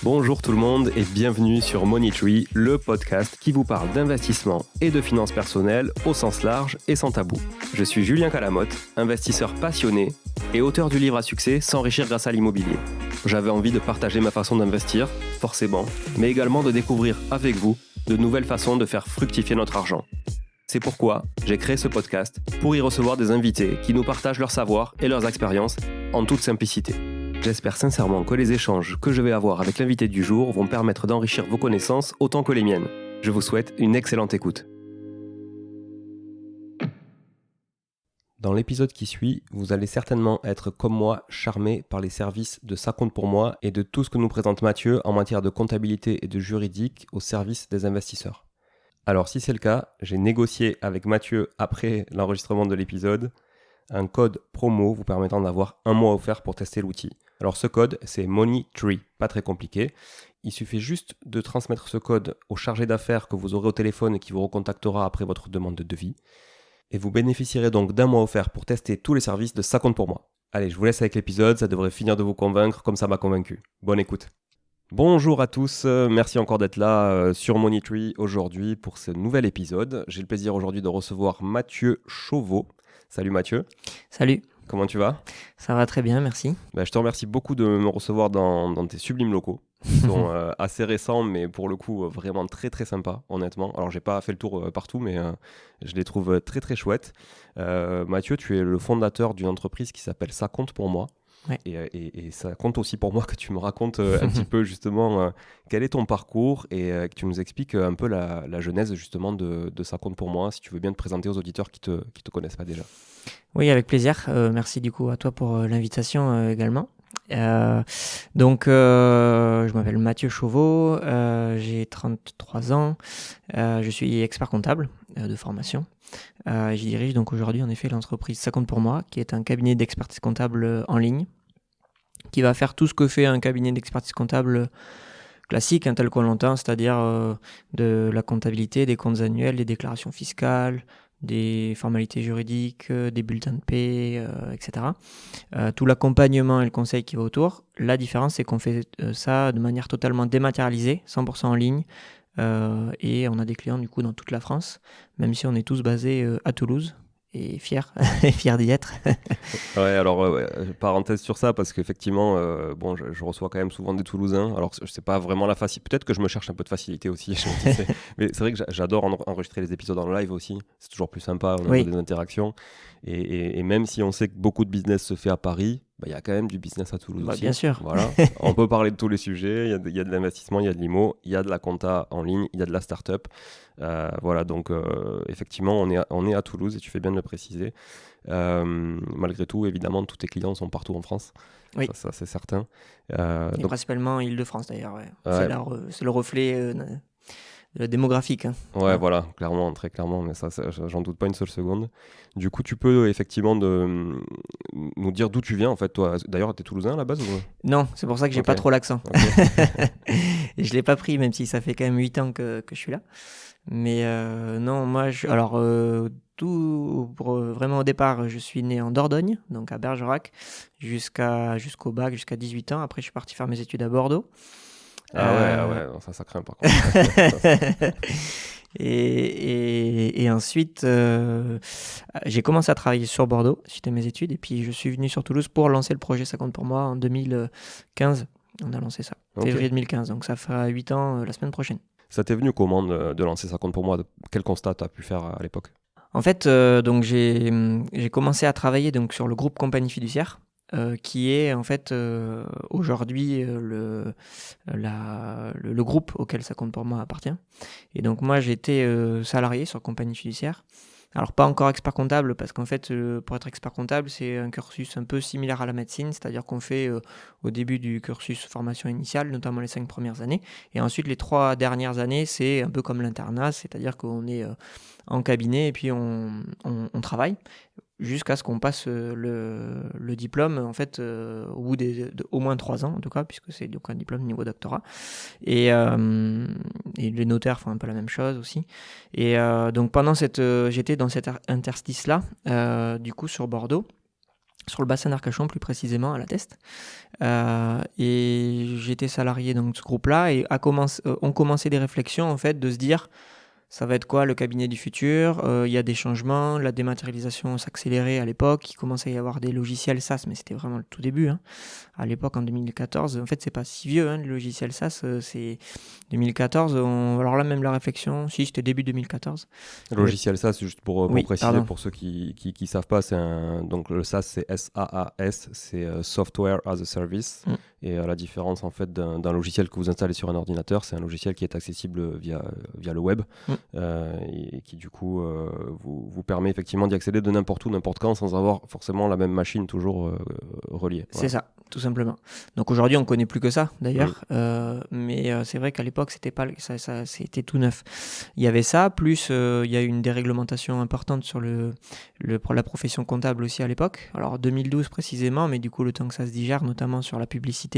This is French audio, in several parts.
Bonjour tout le monde et bienvenue sur Money Tree, le podcast qui vous parle d'investissement et de finances personnelles au sens large et sans tabou. Je suis Julien Calamotte, investisseur passionné et auteur du livre à succès S'enrichir grâce à l'immobilier. J'avais envie de partager ma façon d'investir, forcément, mais également de découvrir avec vous de nouvelles façons de faire fructifier notre argent. C'est pourquoi j'ai créé ce podcast pour y recevoir des invités qui nous partagent leur savoir et leurs expériences en toute simplicité. J'espère sincèrement que les échanges que je vais avoir avec l'invité du jour vont permettre d'enrichir vos connaissances autant que les miennes. Je vous souhaite une excellente écoute. Dans l'épisode qui suit, vous allez certainement être comme moi charmé par les services de Ça compte pour moi et de tout ce que nous présente Mathieu en matière de comptabilité et de juridique au service des investisseurs. Alors si c'est le cas, j'ai négocié avec Mathieu après l'enregistrement de l'épisode un code promo vous permettant d'avoir un mois offert pour tester l'outil. Alors ce code, c'est Money Tree, pas très compliqué. Il suffit juste de transmettre ce code au chargé d'affaires que vous aurez au téléphone et qui vous recontactera après votre demande de devis. Et vous bénéficierez donc d'un mois offert pour tester tous les services de Ça compte pour moi. Allez, je vous laisse avec l'épisode, ça devrait finir de vous convaincre comme ça m'a convaincu. Bonne écoute. Bonjour à tous, merci encore d'être là sur Money Tree aujourd'hui pour ce nouvel épisode. J'ai le plaisir aujourd'hui de recevoir Mathieu Chauveau. Salut Mathieu. Salut. Comment tu vas ? Ça va très bien, merci. Je te remercie beaucoup de me recevoir dans tes sublimes locaux. Ils sont assez récents, mais pour le coup, vraiment très très sympas, honnêtement. Alors, j'ai pas fait le tour partout, mais je les trouve très très chouettes. Mathieu, tu es le fondateur d'une entreprise qui s'appelle Ça compte pour moi. Ouais. Et ça compte aussi pour moi que tu me racontes un petit peu justement quel est ton parcours et que tu nous expliques un peu la genèse justement de Ça compte pour moi, si tu veux bien te présenter aux auditeurs qui te connaissent pas déjà. Oui, avec plaisir. Merci du coup à toi pour l'invitation également. Je m'appelle Mathieu Chauveau, j'ai 33 ans, je suis expert comptable de formation. Je dirige donc aujourd'hui en effet l'entreprise Ça compte pour moi, qui est un cabinet d'expertise comptable en ligne, qui va faire tout ce que fait un cabinet d'expertise comptable classique, tel qu'on l'entend, c'est-à-dire de la comptabilité, des comptes annuels, des déclarations fiscales, des formalités juridiques, des bulletins de paie, etc. Tout l'accompagnement et le conseil qui va autour. La différence, c'est qu'on fait ça de manière totalement dématérialisée, 100% en ligne, et on a des clients du coup dans toute la France, même si on est tous basés à Toulouse. Et fiers d'y être. Ouais, alors parenthèse sur ça, parce qu'effectivement, je reçois quand même souvent des Toulousains. Alors, je sais pas vraiment la facilité. Peut-être que je me cherche un peu de facilité aussi. Mais c'est vrai que j'adore enregistrer les épisodes en live aussi. C'est toujours plus sympa, on a des interactions. Et même si on sait que beaucoup de business se fait à Paris, il y a quand même du business à Toulouse aussi. Bien sûr. Voilà. On peut parler de tous les sujets. Il y a de l'investissement, il y a de l'IMO, il y a de la compta en ligne, il y a de la start-up. Voilà, donc effectivement, on est à Toulouse et tu fais bien de le préciser. Malgré tout, évidemment, tous tes clients sont partout en France. Oui. Ça c'est certain. Donc, principalement Île-de-France d'ailleurs. Ouais. C'est le reflet démographique. Ouais, voilà, clairement, très clairement, mais ça, j'en doute pas une seule seconde. Du coup, tu peux effectivement nous dire d'où tu viens, en fait, toi. D'ailleurs, t'es toulousain à la base ou... Non, c'est pour ça que j'ai pas trop l'accent. Et je l'ai pas pris, même si ça fait quand même 8 ans que je suis là. Mais non, moi, vraiment au départ, je suis né en Dordogne, donc à Bergerac, jusqu'au bac, jusqu'à 18 ans. Après, je suis parti faire mes études à Bordeaux. Ah ouais, ça craint par contre. Et ensuite, j'ai commencé à travailler sur Bordeaux suite à mes études, et puis je suis venu sur Toulouse pour lancer le projet Ça compte pour moi en 2015. On a lancé ça, février 2015, donc ça fera 8 ans la semaine prochaine. Ça t'est venu comment de lancer Ça compte pour moi ? Quel constat tu as pu faire à l'époque ? En fait, donc j'ai commencé à travailler donc, sur le groupe Compagnie Fiduciaire, qui est en fait aujourd'hui le groupe auquel Ça compte pour moi appartient. Et donc moi j'étais salarié sur Compagnie Fiduciaire. Alors pas encore expert comptable, parce qu'en fait pour être expert comptable c'est un cursus un peu similaire à la médecine, c'est-à-dire qu'on fait au début du cursus formation initiale, notamment les 5 premières années, et ensuite les 3 dernières années c'est un peu comme l'internat, c'est-à-dire qu'on est en cabinet et puis on travaille jusqu'à ce qu'on passe le diplôme, en fait, au bout au moins 3 ans, en tout cas, puisque c'est donc un diplôme niveau doctorat. Et les notaires font un peu la même chose aussi. Et donc, j'étais dans cet interstice-là, du coup, sur Bordeaux, sur le bassin d'Arcachon, plus précisément, à La Teste. Et j'étais salarié dans ce groupe-là et ont commencé des réflexions en fait de se dire ça va être quoi le cabinet du futur? Il y a des changements, la dématérialisation s'accélérait à l'époque, il commençait à y avoir des logiciels SaaS, mais c'était vraiment le tout début. Hein. À l'époque, en 2014, en fait, c'est pas si vieux, hein, le logiciel SaaS, c'est 2014. Alors là, même la réflexion, si c'était début 2014. Le logiciel SaaS, c'est juste pour Oui, préciser, pardon. pour ceux qui savent pas, donc le SaaS, c'est SaaS, c'est Software as a Service. Mm. Et la différence en fait d'un logiciel que vous installez sur un ordinateur, c'est un logiciel qui est accessible via le web et qui du coup vous permet effectivement d'y accéder de n'importe où, n'importe quand, sans avoir forcément la même machine toujours reliée. C'est ça, tout simplement. Donc aujourd'hui, on connaît plus que ça, d'ailleurs. Mais c'est vrai qu'à l'époque, c'était pas ça, c'était tout neuf. Il y avait ça, plus il y a eu une déréglementation importante sur pour la profession comptable aussi à l'époque. Alors 2012 précisément, mais du coup, le temps que ça se digère, notamment sur la publicité,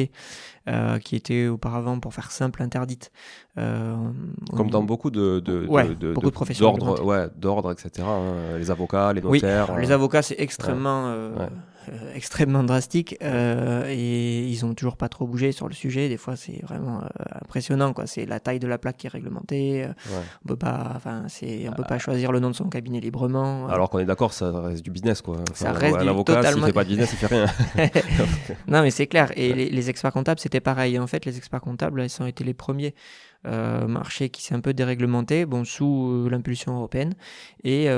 qui était auparavant, pour faire simple, interdite. Comme dans beaucoup beaucoup de professions d'ordre, etc. Hein, les avocats, les notaires. Oui, les avocats, c'est extrêmement extrêmement drastique et ils ont toujours pas trop bougé sur le sujet. Des fois, c'est vraiment impressionnant, quoi. C'est la taille de la plaque qui est réglementée. On peut pas, on peut pas choisir le nom de son cabinet librement. Alors qu'on est d'accord, ça reste du business, quoi. Ça reste un avocat, totalement... s'il fait pas de business, il fait rien. Non, mais c'est clair. Et les experts comptables, c'était pareil. En fait, les experts comptables, ils ont été les premiers marchés qui s'est un peu déréglementé, sous l'impulsion européenne. Et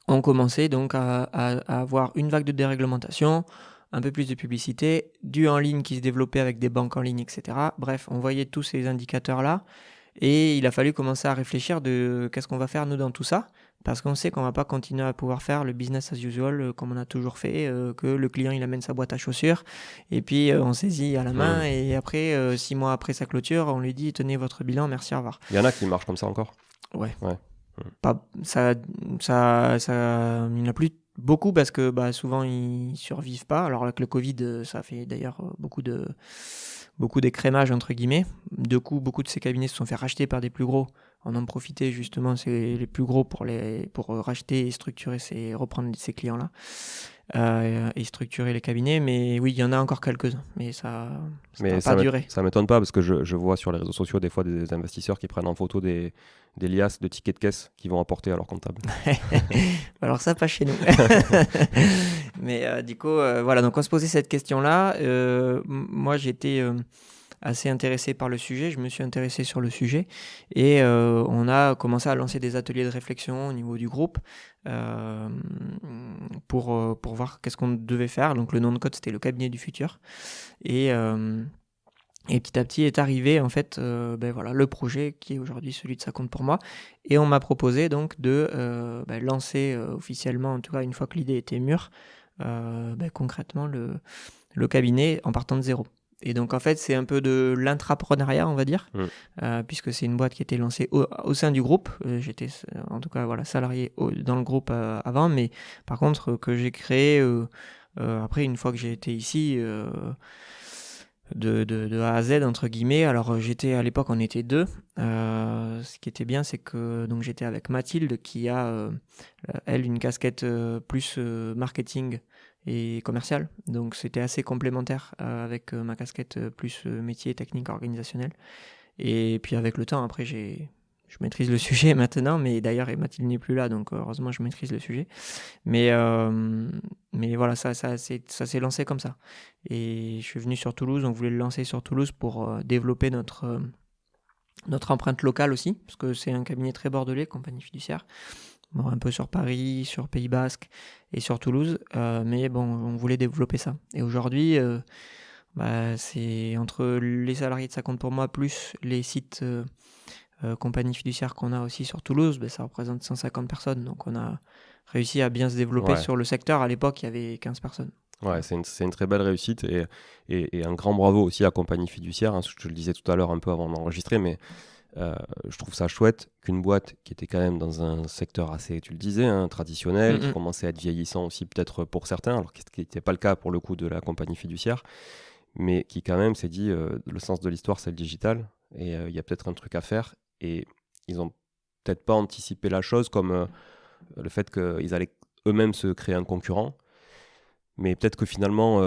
on commençait donc à avoir une vague de déréglementation, un peu plus de publicité, du en ligne qui se développait avec des banques en ligne, etc. Bref, on voyait tous ces indicateurs-là et il a fallu commencer à réfléchir de qu'est-ce qu'on va faire nous dans tout ça, parce qu'on sait qu'on va pas continuer à pouvoir faire le business as usual comme on a toujours fait, que le client il amène sa boîte à chaussures et puis on saisit à la main et après 6 mois après sa clôture on lui dit tenez votre bilan, merci, au revoir. Il y en a qui marchent comme ça encore. Ouais. Pas, ça, il n'y en a plus beaucoup parce que souvent ils survivent pas. Alors avec le Covid, ça fait d'ailleurs beaucoup d'écrémage entre guillemets. De coup, beaucoup de ces cabinets se sont fait racheter par des plus gros. On en profitait justement, c'est les plus gros pour racheter et structurer reprendre ces clients-là. Et structurer les cabinets, mais oui, il y en a encore quelques-uns, mais ça n'a pas duré. Ça m'étonne pas parce que je vois sur les réseaux sociaux des fois des investisseurs qui prennent en photo des liasses de tickets de caisse qu'ils vont apporter à leur comptable. Alors ça, pas chez nous. Mais du coup, voilà, donc on se posait cette question-là. Moi, j'étais assez intéressé par le sujet, je me suis intéressé sur le sujet et on a commencé à lancer des ateliers de réflexion au niveau du groupe pour voir qu'est-ce qu'on devait faire. Donc le nom de code, c'était le cabinet du futur et petit à petit est arrivé en fait le projet qui est aujourd'hui celui de Ça compte pour moi, et on m'a proposé donc de lancer officiellement, en tout cas une fois que l'idée était mûre, concrètement le cabinet en partant de zéro. Et donc, en fait, c'est un peu de l'intrapreneuriat, on va dire, puisque c'est une boîte qui était lancée au sein du groupe. J'étais, en tout cas, salarié dans le groupe avant, mais par contre, que j'ai créé après, une fois que j'ai été ici, de A à Z, entre guillemets. Alors, à l'époque, on était 2. Ce qui était bien, c'est que donc, j'étais avec Mathilde, qui a, elle, une casquette plus marketing et commercial, donc c'était assez complémentaire avec ma casquette plus métier, technique, organisationnel. Et puis avec le temps, après je maîtrise le sujet maintenant, mais d'ailleurs Mathilde n'est plus là, donc heureusement je maîtrise le sujet. Mais voilà, ça s'est lancé comme ça. Et je suis venu sur Toulouse, on voulait le lancer sur Toulouse pour développer notre empreinte locale aussi, parce que c'est un cabinet très bordelais, compagnie fiduciaire. Un peu sur Paris, sur Pays Basque et sur Toulouse, mais on voulait développer ça. Et aujourd'hui, c'est entre les salariés de Ça compte pour moi, plus les sites compagnies fiduciaires qu'on a aussi sur Toulouse, ça représente 150 personnes. Donc on a réussi à bien se développer sur le secteur. À l'époque, il y avait 15 personnes. Ouais, c'est une très belle réussite et un grand bravo aussi à Compagnie Fiduciaire. Hein, je le disais tout à l'heure un peu avant d'enregistrer, mais je trouve ça chouette qu'une boîte qui était quand même dans un secteur assez, tu le disais, traditionnel, qui commençait à être vieillissant aussi peut-être pour certains, alors ce qui n'était pas le cas pour le coup de la Compagnie Fiduciaire, mais qui quand même s'est dit le sens de l'histoire c'est le digital et il y a peut-être un truc à faire, et ils ont peut-être pas anticipé la chose comme le fait qu'ils allaient eux-mêmes se créer un concurrent. Mais peut-être que finalement,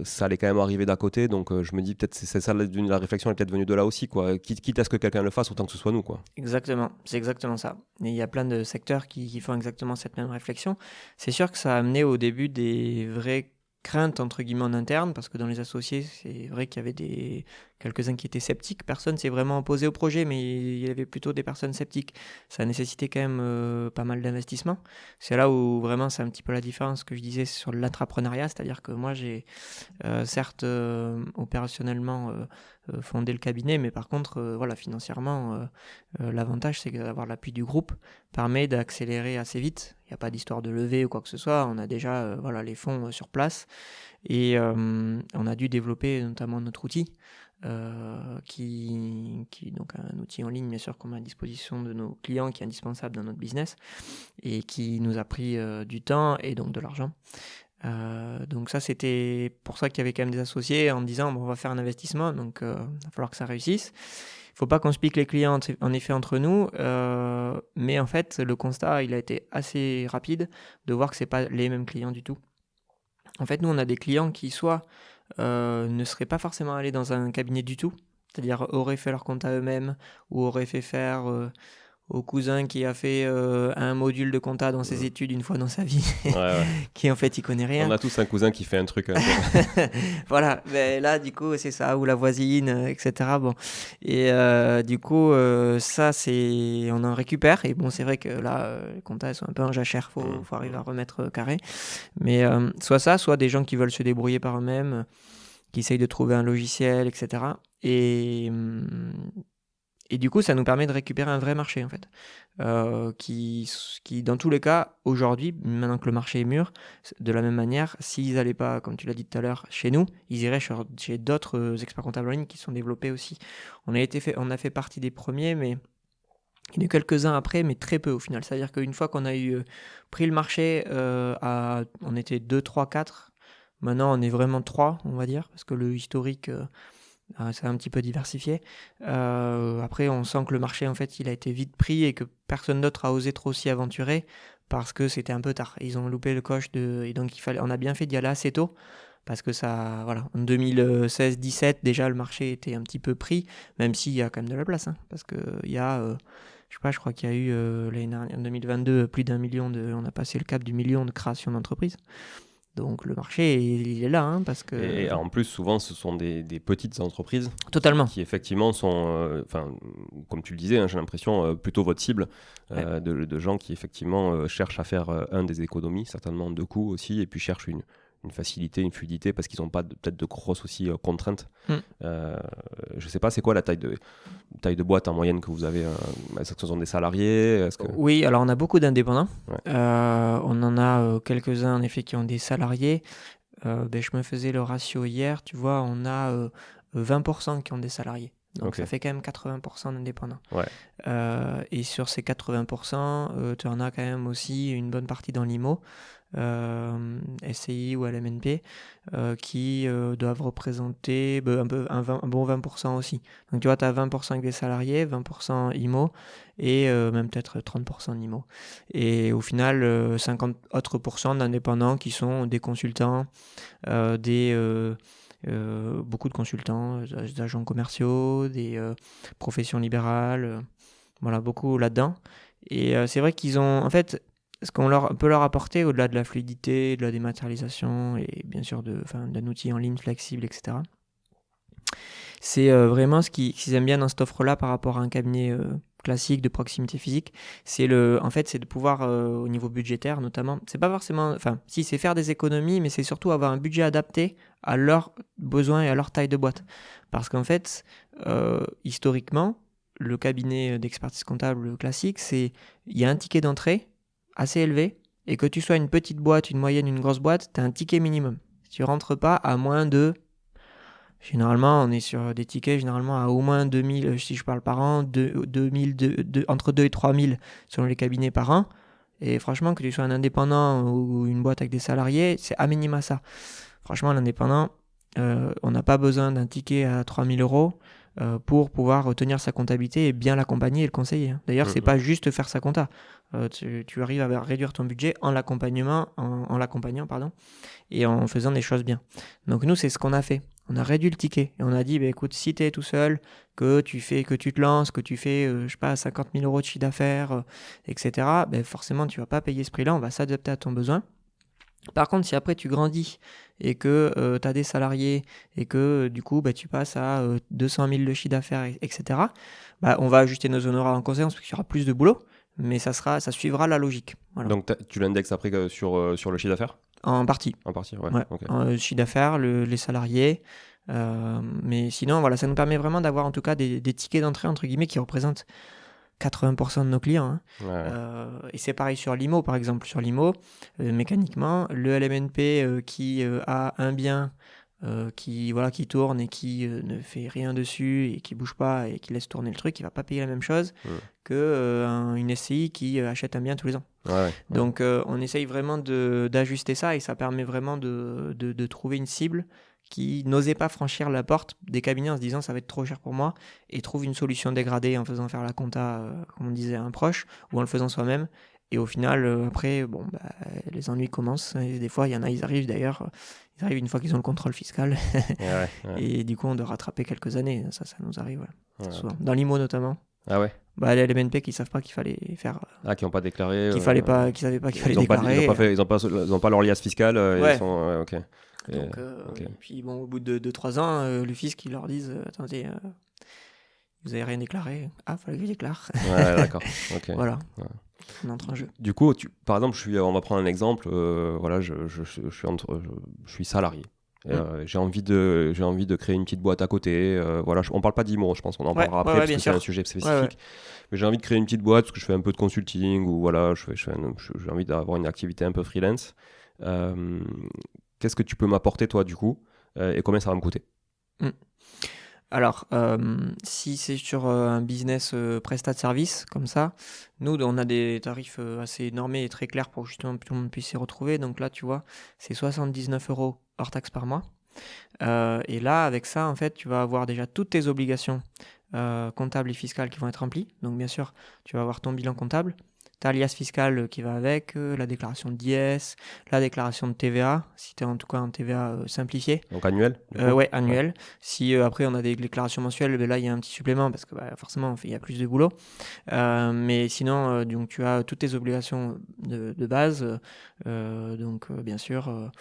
ça allait quand même arriver d'à côté. Donc je me dis peut-être c'est ça, la réflexion est peut-être venue de là aussi, quoi. Quitte à ce que quelqu'un le fasse, autant que ce soit nous, quoi. Exactement, c'est exactement ça. Et il y a plein de secteurs qui font exactement cette même réflexion. C'est sûr que ça a amené au début des vraies craintes entre guillemets en interne, parce que dans les associés, c'est vrai qu'il y avait quelques-uns qui étaient sceptiques. Personne s'est vraiment opposé au projet, mais il y avait plutôt des personnes sceptiques. Ça a nécessité quand même pas mal d'investissement. C'est là où vraiment c'est un petit peu la différence que je disais sur l'entrepreneuriat, c'est-à-dire que moi j'ai certes opérationnellement fondé le cabinet, mais par contre voilà, financièrement l'avantage c'est d'avoir l'appui du groupe permet d'accélérer assez vite. Il n'y a pas d'histoire de levée ou quoi que ce soit, on a déjà voilà, les fonds sur place et on a dû développer notamment notre outil qui donc un outil en ligne bien sûr qu'on met à disposition de nos clients qui est indispensable dans notre business et qui nous a pris du temps et donc de l'argent. Donc ça c'était pour ça qu'il y avait quand même des associés en disant bon, on va faire un investissement donc il va falloir que ça réussisse. Il ne faut pas qu'on se pique les clients en effet entre nous, mais en fait le constat il a été assez rapide de voir que c'est pas les mêmes clients du tout. En fait nous on a des clients qui soit ne seraient pas forcément allés dans un cabinet du tout, c'est-à-dire auraient fait leur compte à eux-mêmes ou auraient fait faire au cousin qui a fait un module de compta dans ses études une fois dans sa vie, Ouais. qui en fait il connaît rien. On a tous un cousin qui fait un truc. Voilà, mais là du coup c'est ça, ou la voisine, etc. Bon. Et du coup ça c'est, on en récupère et bon c'est vrai que là les comptas sont un peu en jachère, faut arriver à remettre carré. Mais soit ça, soit des gens qui veulent se débrouiller par eux-mêmes, qui essayent de trouver un logiciel, etc. Et du coup, ça nous permet de récupérer un vrai marché, en fait, qui, dans tous les cas, aujourd'hui, maintenant que le marché est mûr, de la même manière, s'ils n'allaient pas, comme tu l'as dit tout à l'heure, chez nous, ils iraient chez d'autres experts comptables en ligne qui sont développés aussi. On a fait partie des premiers, mais il y en a eu quelques-uns après, mais très peu au final. C'est-à-dire qu'une fois qu'on a pris le marché, on était 2, 3, 4. Maintenant, on est vraiment 3, on va dire, parce que le historique... c'est un petit peu diversifié. Après, on sent que le marché, en fait, il a été vite pris et que personne d'autre a osé trop s'y aventurer parce que c'était un peu tard. Ils ont loupé le coche et donc on a bien fait d'y aller assez tôt parce que ça, voilà, en 2016-17, déjà, le marché était un petit peu pris, même s'il y a quand même de la place, hein, parce que il y a, je sais pas, je crois qu'il y a eu l'année dernière, en 2022, plus d'1 million on a passé le cap du million de création d'entreprises. Donc le marché, il est là, hein, parce que... Et en plus, souvent, ce sont des petites entreprises Totalement. qui effectivement sont, comme tu le disais, hein, j'ai l'impression, plutôt votre cible, Ouais. de gens qui effectivement cherchent à faire des économies, certainement de coûts aussi, et puis cherchent une facilité, une fluidité, parce qu'ils n'ont pas peut-être de grosses aussi contraintes. Je sais pas, c'est quoi la taille de boîte en moyenne que vous avez est-ce que ce sont des salariés? Oui, alors on a beaucoup d'indépendants. Ouais. On en a quelques-uns en effet qui ont des salariés. Je me faisais le ratio hier, tu vois, on a 20% qui ont des salariés. Donc Okay. ça fait quand même 80% d'indépendants. Ouais. Et sur ces 80%, tu en as quand même aussi une bonne partie dans l'IMO, SCI ou LMNP, qui doivent représenter un bon 20% aussi. Donc tu vois, tu as 20% avec des salariés, 20% IMO et même peut-être 30% d'IMO. Et au final, 50 autres pourcents d'indépendants qui sont des consultants, beaucoup de consultants, des agents commerciaux, des professions libérales, voilà, beaucoup là-dedans. Et c'est vrai qu'ils ont, en fait, ce qu'on peut leur apporter, au-delà de la fluidité, de la dématérialisation et bien sûr d'un outil en ligne flexible, etc., c'est vraiment ce qu'ils aiment bien dans cette offre-là par rapport à un cabinet classique de proximité physique. C'est de pouvoir, au niveau budgétaire notamment, c'est pas forcément, si c'est faire des économies, mais c'est surtout avoir un budget adapté à leurs besoins et à leur taille de boîte. Parce qu'en fait, historiquement, le cabinet d'expertise comptable classique, il y a un ticket d'entrée assez élevé, et que tu sois une petite boîte, une moyenne, une grosse boîte, tu as un ticket minimum. Si tu rentres pas à moins de... Généralement, on est sur des tickets généralement à au moins 2000, si je parle par an, 2000, entre 2 et 3000 selon les cabinets par an. Et franchement, que tu sois un indépendant ou une boîte avec des salariés, c'est à minima ça. Franchement, l'indépendant, on n'a pas besoin d'un ticket à 3000 euros. pour pouvoir tenir sa comptabilité et bien l'accompagner et le conseiller. D'ailleurs, c'est pas juste faire sa compta. Tu arrives à réduire ton budget en l'accompagnant, et en faisant des choses bien. Donc nous, c'est ce qu'on a fait. On a réduit le ticket et on a dit, écoute, si tu es tout seul, que tu te lances, que tu fais, 50 000 euros de chiffre d'affaires, etc., forcément, tu vas pas payer ce prix-là, on va s'adapter à ton besoin. Par contre, si après tu grandis et que tu as des salariés et que du coup tu passes à 200 000 de chiffre d'affaires, etc., on va ajuster nos honoraires en conséquence parce qu'il y aura plus de boulot, mais ça suivra la logique. Voilà. Donc tu l'indexes après sur le chiffre d'affaires ? En partie. En partie, ouais. Okay. Chiffre d'affaires, les salariés. Mais sinon, voilà, ça nous permet vraiment d'avoir en tout cas des tickets d'entrée, entre guillemets, qui représentent 80% de nos clients. Et c'est pareil sur l'IMO, par exemple. Sur l'IMO, mécaniquement, le LMNP qui a un bien qui tourne et qui ne fait rien dessus et qui bouge pas et qui laisse tourner le truc, il va pas payer la même chose que une SCI qui achète un bien tous les ans. Donc on essaye vraiment d'ajuster ça et ça permet vraiment de trouver une cible qui n'osait pas franchir la porte des cabinets en se disant ça va être trop cher pour moi et trouve une solution dégradée en faisant faire la compta, comme on disait, à un proche ou en le faisant soi-même. Et au final, après, les ennuis commencent. Et des fois, il y en a, ils arrivent une fois qu'ils ont le contrôle fiscal. Et du coup, on doit rattraper quelques années. Ça nous arrive souvent. Dans l'IMO notamment. Ah ouais. Les LMNP qui ne savent pas qu'il fallait faire. Qui n'ont pas déclaré. Qui savaient pas qu'il fallait déclarer. Ils n'ont pas leur liasse fiscale. Ils sont, ok. Donc, et puis au bout de 3 ans, le fisc, ils leur disent attendez, vous n'avez rien déclaré. Ah, fallait que je déclare. D'accord. Ok. Voilà. On entre en jeu. Du coup, par exemple, on va prendre un exemple. Je suis salarié. J'ai envie de créer une petite boîte à côté. On parle pas d'IMO, je pense qu'on en parlera après parce que c'est un sujet spécifique. Mais j'ai envie de créer une petite boîte parce que je fais un peu de consulting ou voilà, j'ai envie d'avoir une activité un peu freelance. Qu'est-ce que tu peux m'apporter toi du coup et combien ça va me coûter ? Alors, si c'est sur un business prestat de service comme ça, nous, on a des tarifs assez normés et très clairs pour justement que tout le monde puisse s'y retrouver. Donc là, tu vois, c'est 79 € hors taxe par mois. Et là, avec ça, en fait, tu vas avoir déjà toutes tes obligations comptables et fiscales qui vont être remplies. Donc, bien sûr, tu vas avoir ton bilan comptable, ta liasse fiscale qui va avec, la déclaration d'IS, la déclaration de TVA, si tu es en tout cas en TVA simplifié. Donc annuel ? Ouais, annuel. Si après on a des déclarations mensuelles, là il y a un petit supplément parce que forcément il y a plus de boulot. Mais sinon, donc, tu as toutes tes obligations de base. Donc bien sûr,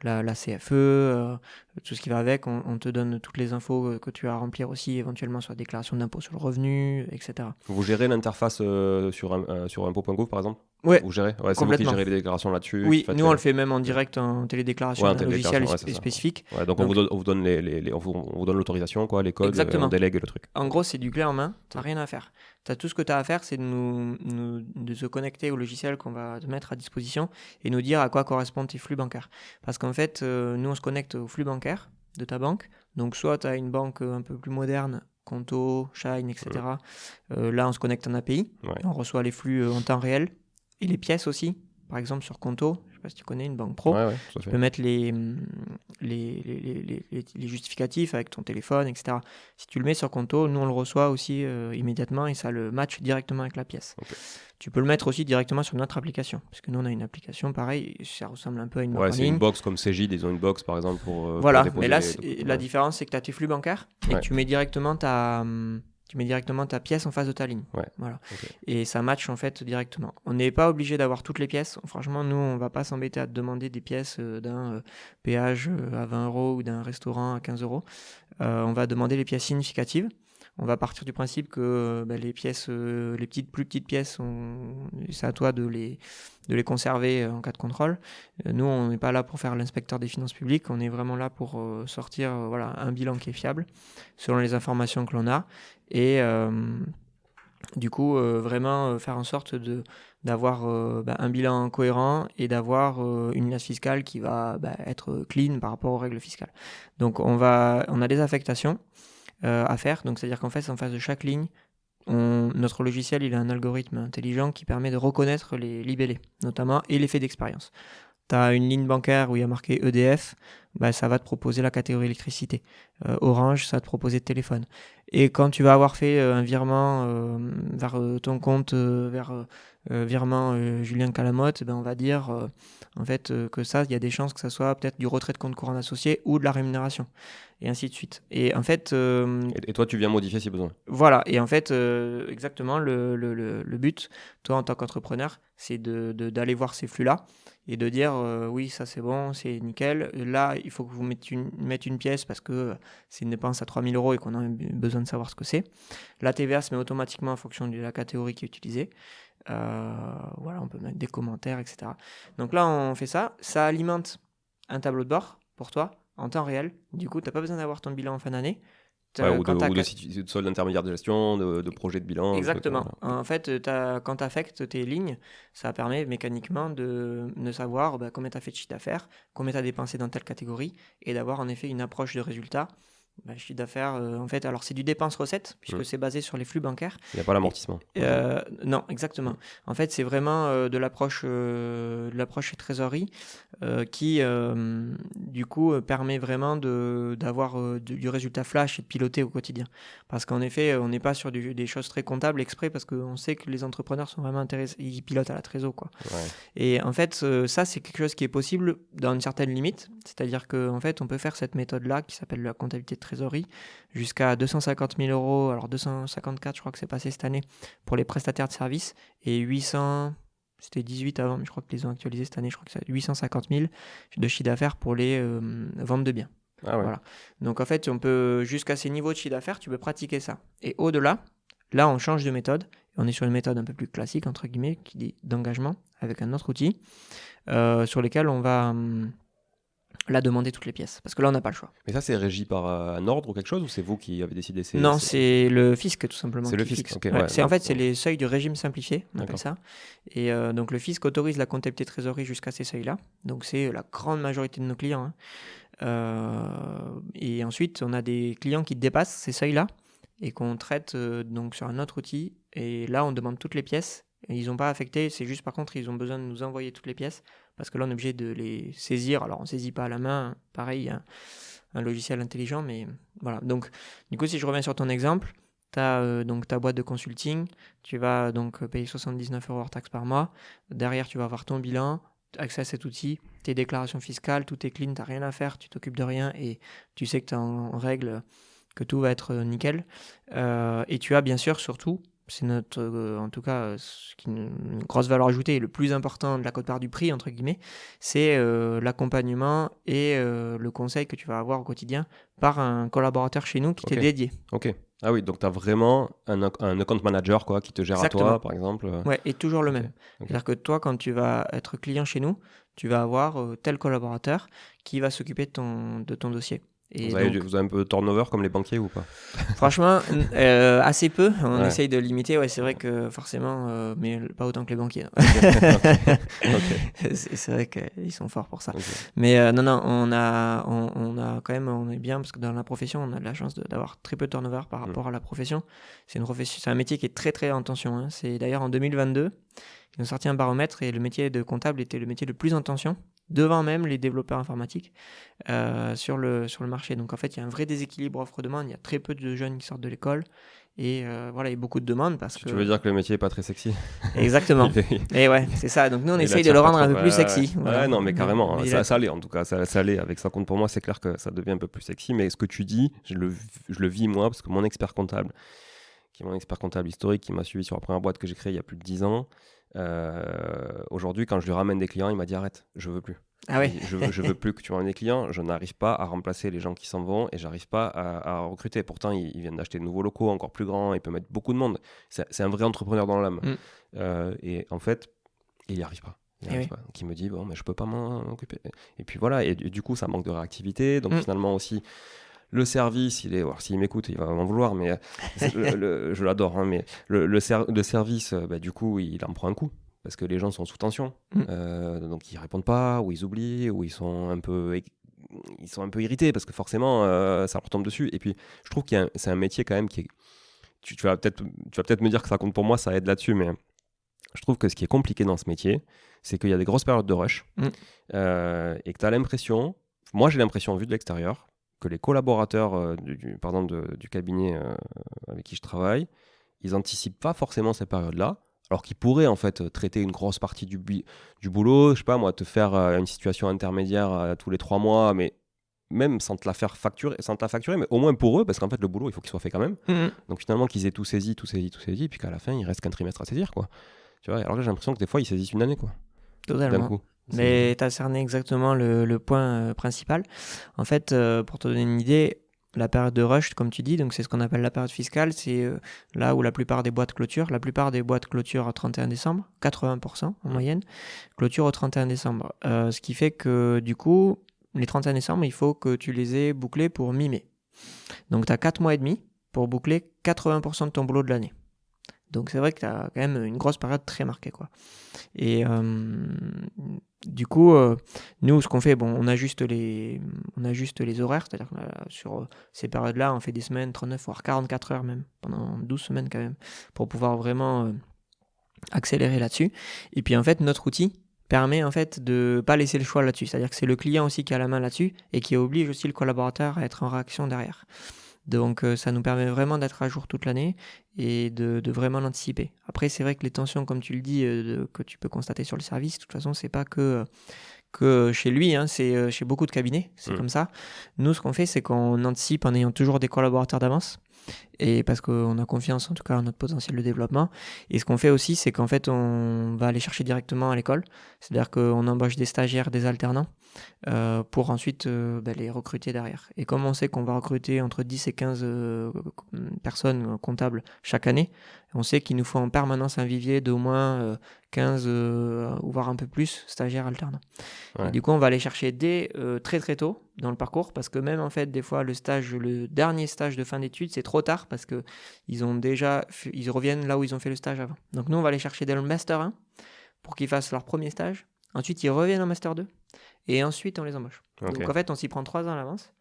la CFE, tout ce qui va avec, on te donne toutes les infos que tu as à remplir aussi, éventuellement sur la déclaration d'impôt sur le revenu, etc. Vous gérez l'interface sur impôt.gouv par exemple ? Ouais, vous gérez ? Ouais, c'est vous qui gérez les déclarations là-dessus. Oui, nous on le fait même en direct en télédéclaration, un logiciel spécifique. Donc on vous donne on vous donne l'autorisation, quoi, les codes, on délègue le truc. En gros, c'est du clé en main, t'as rien à faire. Tout ce que tu as à faire, c'est de se connecter au logiciel qu'on va te mettre à disposition et nous dire à quoi correspondent tes flux bancaires. Parce qu'en fait, nous on se connecte au flux bancaire de ta banque. Donc soit tu as une banque un peu plus moderne, Conto, Shine, etc. Là, on se connecte en API, on reçoit les flux en temps réel. Et les pièces aussi, par exemple sur Conto, je ne sais pas si tu connais une banque pro, tu peux mettre les justificatifs avec ton téléphone, etc. Si tu le mets sur Conto, nous on le reçoit aussi immédiatement et ça le match directement avec la pièce. Tu peux le mettre aussi directement sur notre application, parce que nous on a une application pareil, ça ressemble un peu à une banque en ligne. C'est une box comme Cegid, ils ont une box par exemple pour voilà, pour mais là la différence c'est que tu as tes flux bancaires et que tu mets directement ta pièce en face de ta ligne. Voilà. Et ça match en fait directement. On n'est pas obligé d'avoir toutes les pièces. Franchement, nous, on ne va pas s'embêter à te demander des pièces d'un péage à 20 € ou d'un restaurant à 15 €. On va demander les pièces significatives. On va partir du principe que les pièces, les plus petites pièces, c'est à toi de les conserver en cas de contrôle. Nous, on n'est pas là pour faire l'inspecteur des finances publiques. On est vraiment là pour sortir un bilan qui est fiable selon les informations que l'on a. Et du coup, vraiment faire en sorte d'avoir un bilan cohérent et d'avoir une liasse fiscale qui va être clean par rapport aux règles fiscales. Donc, on a des affectations à faire. Donc, c'est-à-dire qu'en fait, en face de chaque ligne, notre logiciel il a un algorithme intelligent qui permet de reconnaître les libellés, notamment, et l'effet d'expérience. tu as une ligne bancaire où il y a marqué EDF, bah, ça va te proposer la catégorie électricité. Orange, ça va te proposer téléphone. Et quand tu vas avoir fait un virement vers ton compte, vers virement Julien Calamotte, ben on va dire en fait que ça, il y a des chances que ça soit peut-être du retrait de compte courant associé ou de la rémunération, et ainsi de suite. Et en fait, Et toi, tu viens modifier si besoin. voilà, et en fait, exactement, le but, toi en tant qu'entrepreneur, c'est d'aller voir ces flux-là et de dire oui, ça c'est bon, c'est nickel. Là, il faut que vous mettiez une pièce parce que c'est une dépense à 3 000 € et qu'on a besoin de savoir ce que c'est. La TVA se met automatiquement en fonction de la catégorie qui est utilisée. Voilà, on peut mettre des commentaires, etc. Donc là, on fait ça. Ça alimente un tableau de bord pour toi en temps réel. Du coup, tu n'as pas besoin d'avoir ton bilan en fin d'année. Ouais, ou de solde intermédiaire de gestion, de projet de bilan. Exactement. Truc, voilà. En fait, quand tu affectes tes lignes, ça permet mécaniquement de savoir combien tu as fait de chiffre d'affaires, combien tu as dépensé dans telle catégorie, et d'avoir en effet une approche de résultat. Chiffre d'affaires, en fait, alors c'est du dépense-recette, puisque c'est basé sur les flux bancaires. Il n'y a pas l'amortissement. Non, exactement. En fait, c'est vraiment de l'approche trésorerie qui, du coup, permet vraiment d'avoir du résultat flash et de piloter au quotidien. Parce qu'en effet, on n'est pas sur des choses très comptables exprès, parce qu'on sait que les entrepreneurs sont vraiment intéressés, ils pilotent à la trésor, quoi. Ouais. Et en fait, ça, c'est quelque chose qui est possible dans une certaine limite. C'est-à-dire qu'en fait, on peut faire cette méthode-là qui s'appelle la comptabilité de trésorerie jusqu'à 250 000 €. Alors 254, je crois que c'est passé cette année pour les prestataires de services, et 800, c'était 18 avant, mais je crois que les ont actualisés cette année, je crois que c'est 850 000 de chiffre d'affaires pour les ventes de biens. Ah ouais. Voilà. Donc en fait, on peut, jusqu'à ces niveaux de chiffre d'affaires, tu peux pratiquer ça. Et au-delà, là, on change de méthode. On est sur une méthode un peu plus classique, entre guillemets, qui dit d'engagement, avec un autre outil, sur lesquels on va là demander toutes les pièces. Parce que là, on n'a pas le choix. Mais ça, c'est régi par un ordre ou quelque chose, ou c'est vous qui avez décidé? Non, c'est le fisc, tout simplement. C'est le qui fisc, fixe. ok. Ouais, Ouais, c'est, en fait, c'est les seuils du régime simplifié, on appelle D'accord. ça. Et donc, le fisc autorise la comptabilité trésorerie jusqu'à ces seuils-là. Donc, c'est la grande majorité de nos clients, hein. Et ensuite, on a des clients qui dépassent ces seuils-là et qu'on traite donc sur un autre outil. Et là, on demande toutes les pièces. Et ils n'ont pas affecté, c'est juste par contre, ils ont besoin de nous envoyer toutes les pièces parce que là, on est obligé de les saisir. Alors, on ne saisit pas à la main. Pareil, il y a un logiciel intelligent, mais voilà. Donc, du coup, si je reviens sur ton exemple, tu as donc ta boîte de consulting. Tu vas donc payer 79 € hors taxe par mois. Derrière, tu vas avoir ton bilan, accès à cet outil, tes déclarations fiscales, tout est clean, tu n'as rien à faire, tu t'occupes de rien et tu sais que tu es en règle, que tout va être nickel. Et tu as bien sûr, surtout, c'est notre, en tout cas, ce qui est une grosse valeur ajoutée et le plus important de la quote-part du prix, entre guillemets, c'est l'accompagnement et le conseil que tu vas avoir au quotidien par un collaborateur chez nous qui Ok. t'est dédié. Ok. Ah oui, donc tu as vraiment un account manager quoi, qui te gère Exactement. à toi, par exemple. Ouais, et toujours le Ok. même. Ok. C'est-à-dire que toi, quand tu vas être client chez nous, tu vas avoir tel collaborateur qui va s'occuper de ton dossier. Et Vous avez, donc, vous avez un peu de turnover comme les banquiers ou pas? franchement, assez peu. On Ouais. essaye de limiter. Ouais, c'est vrai que forcément, mais pas autant que les banquiers. Ok. C'est vrai qu'ils sont forts pour ça. Ok. Mais non, on a quand même, on est bien parce que dans la profession, on a de la chance d'avoir très peu de turnover par rapport à la profession. C'est un métier qui est très très en tension, hein. C'est d'ailleurs en 2022, ils ont sorti un baromètre et le métier de comptable était le métier le plus en tension, devant même les développeurs informatiques sur le marché. Donc en fait, il y a un vrai déséquilibre offre-demande. Il y a très peu de jeunes qui sortent de l'école. Et voilà, il y a beaucoup de demandes parce que... Tu veux dire que le métier est pas très sexy? Exactement. Et ouais, c'est ça. Donc nous, on essaye de le rendre un peu plus sexy. Voilà. Ouais, non, mais carrément. Mais Ça l'est en tout cas. Ça l'est. Avec ça compte pour moi, c'est clair que ça devient un peu plus sexy. Mais ce que tu dis, je le vis moi, parce que mon expert comptable, qui est mon expert comptable historique, qui m'a suivi sur la première boîte que j'ai créée il y a plus de 10 ans, aujourd'hui, quand je lui ramène des clients, il m'a dit arrête, je veux plus. Ah ouais. Je veux plus que tu m'amènes des clients. Je n'arrive pas à remplacer les gens qui s'en vont et j'arrive pas à recruter. Pourtant, ils viennent d'acheter de nouveaux locaux encore plus grands. Il peut mettre beaucoup de monde. C'est un vrai entrepreneur dans l'âme. Et en fait, il n'y arrive pas. Donc il me dit bon, mais je peux pas m'en occuper. Et puis voilà. Et du coup, ça manque de réactivité. Donc finalement aussi. Le service, alors s'il m'écoute, il va m'en vouloir, mais je l'adore. Hein, mais le service, du coup, il en prend un coup parce que les gens sont sous tension, donc ils répondent pas, ou ils oublient, ou ils sont un peu irrités parce que forcément, ça leur tombe dessus. Et puis, je trouve que c'est un métier quand même qui est. Tu vas peut-être me dire que ça compte pour moi, ça aide là-dessus, mais je trouve que ce qui est compliqué dans ce métier, c'est qu'il y a des grosses périodes de rush et que tu as l'impression, moi j'ai l'impression vu de l'extérieur, que les collaborateurs par exemple du cabinet avec qui je travaille, ils anticipent pas forcément ces périodes-là, alors qu'ils pourraient en fait traiter une grosse partie du boulot, je sais pas moi, te faire une situation intermédiaire tous les 3 mois, mais même sans te la facturer, mais au moins pour eux, parce qu'en fait le boulot il faut qu'il soit fait quand même. Donc finalement qu'ils aient tout saisi, puis qu'à la fin il reste qu'un trimestre à saisir, quoi. Tu vois, alors là j'ai l'impression que des fois ils saisissent une année, quoi. Totalement. D'un coup. Mais tu as cerné exactement le point principal. En fait, pour te donner une idée, la période de rush, comme tu dis, donc c'est ce qu'on appelle la période fiscale, c'est là où la plupart des boîtes clôturent. La plupart des boîtes clôturent au 31 décembre, 80% en moyenne, clôture au 31 décembre. Ce qui fait que du coup, les 31 décembre, il faut que tu les aies bouclés pour mi-mai. Donc tu as 4 mois et demi pour boucler 80% de ton boulot de l'année. Donc c'est vrai que tu as quand même une grosse période très marquée, quoi. Et du coup, nous, ce qu'on fait, on ajuste les horaires, c'est-à-dire que sur ces périodes-là, on fait des semaines, 39 voire 44 heures même, pendant 12 semaines quand même, pour pouvoir vraiment accélérer là-dessus. Et puis en fait, notre outil permet en fait de pas laisser le choix là-dessus, c'est-à-dire que c'est le client aussi qui a la main là-dessus et qui oblige aussi le collaborateur à être en réaction derrière. Donc ça nous permet vraiment d'être à jour toute l'année et de vraiment l'anticiper. Après, c'est vrai que les tensions, comme tu le dis, que tu peux constater sur le service, de toute façon, c'est pas que chez lui, hein, c'est chez beaucoup de cabinets, c'est comme ça. Nous, ce qu'on fait, c'est qu'on anticipe en ayant toujours des collaborateurs d'avance, et parce qu'on a confiance en tout cas en notre potentiel de développement. Et ce qu'on fait aussi, c'est qu'en fait, on va aller chercher directement à l'école, c'est-à-dire qu'on embauche des stagiaires, des alternants, pour ensuite les recruter derrière. Et comme on sait qu'on va recruter entre 10 et 15 personnes comptables chaque année, on sait qu'il nous faut en permanence un vivier d'au moins 15 ou voire un peu plus stagiaires alternants. Ouais. Et du coup, on va aller chercher dès très très tôt dans le parcours, parce que même en fait, des fois, le dernier stage de fin d'études, c'est trop tard parce que ils reviennent là où ils ont fait le stage avant. Donc nous, on va les chercher dès le Master 1 pour qu'ils fassent leur premier stage. Ensuite, ils reviennent en Master 2 et ensuite, on les embauche. Okay. Donc en fait, on s'y prend 3 ans à l'avance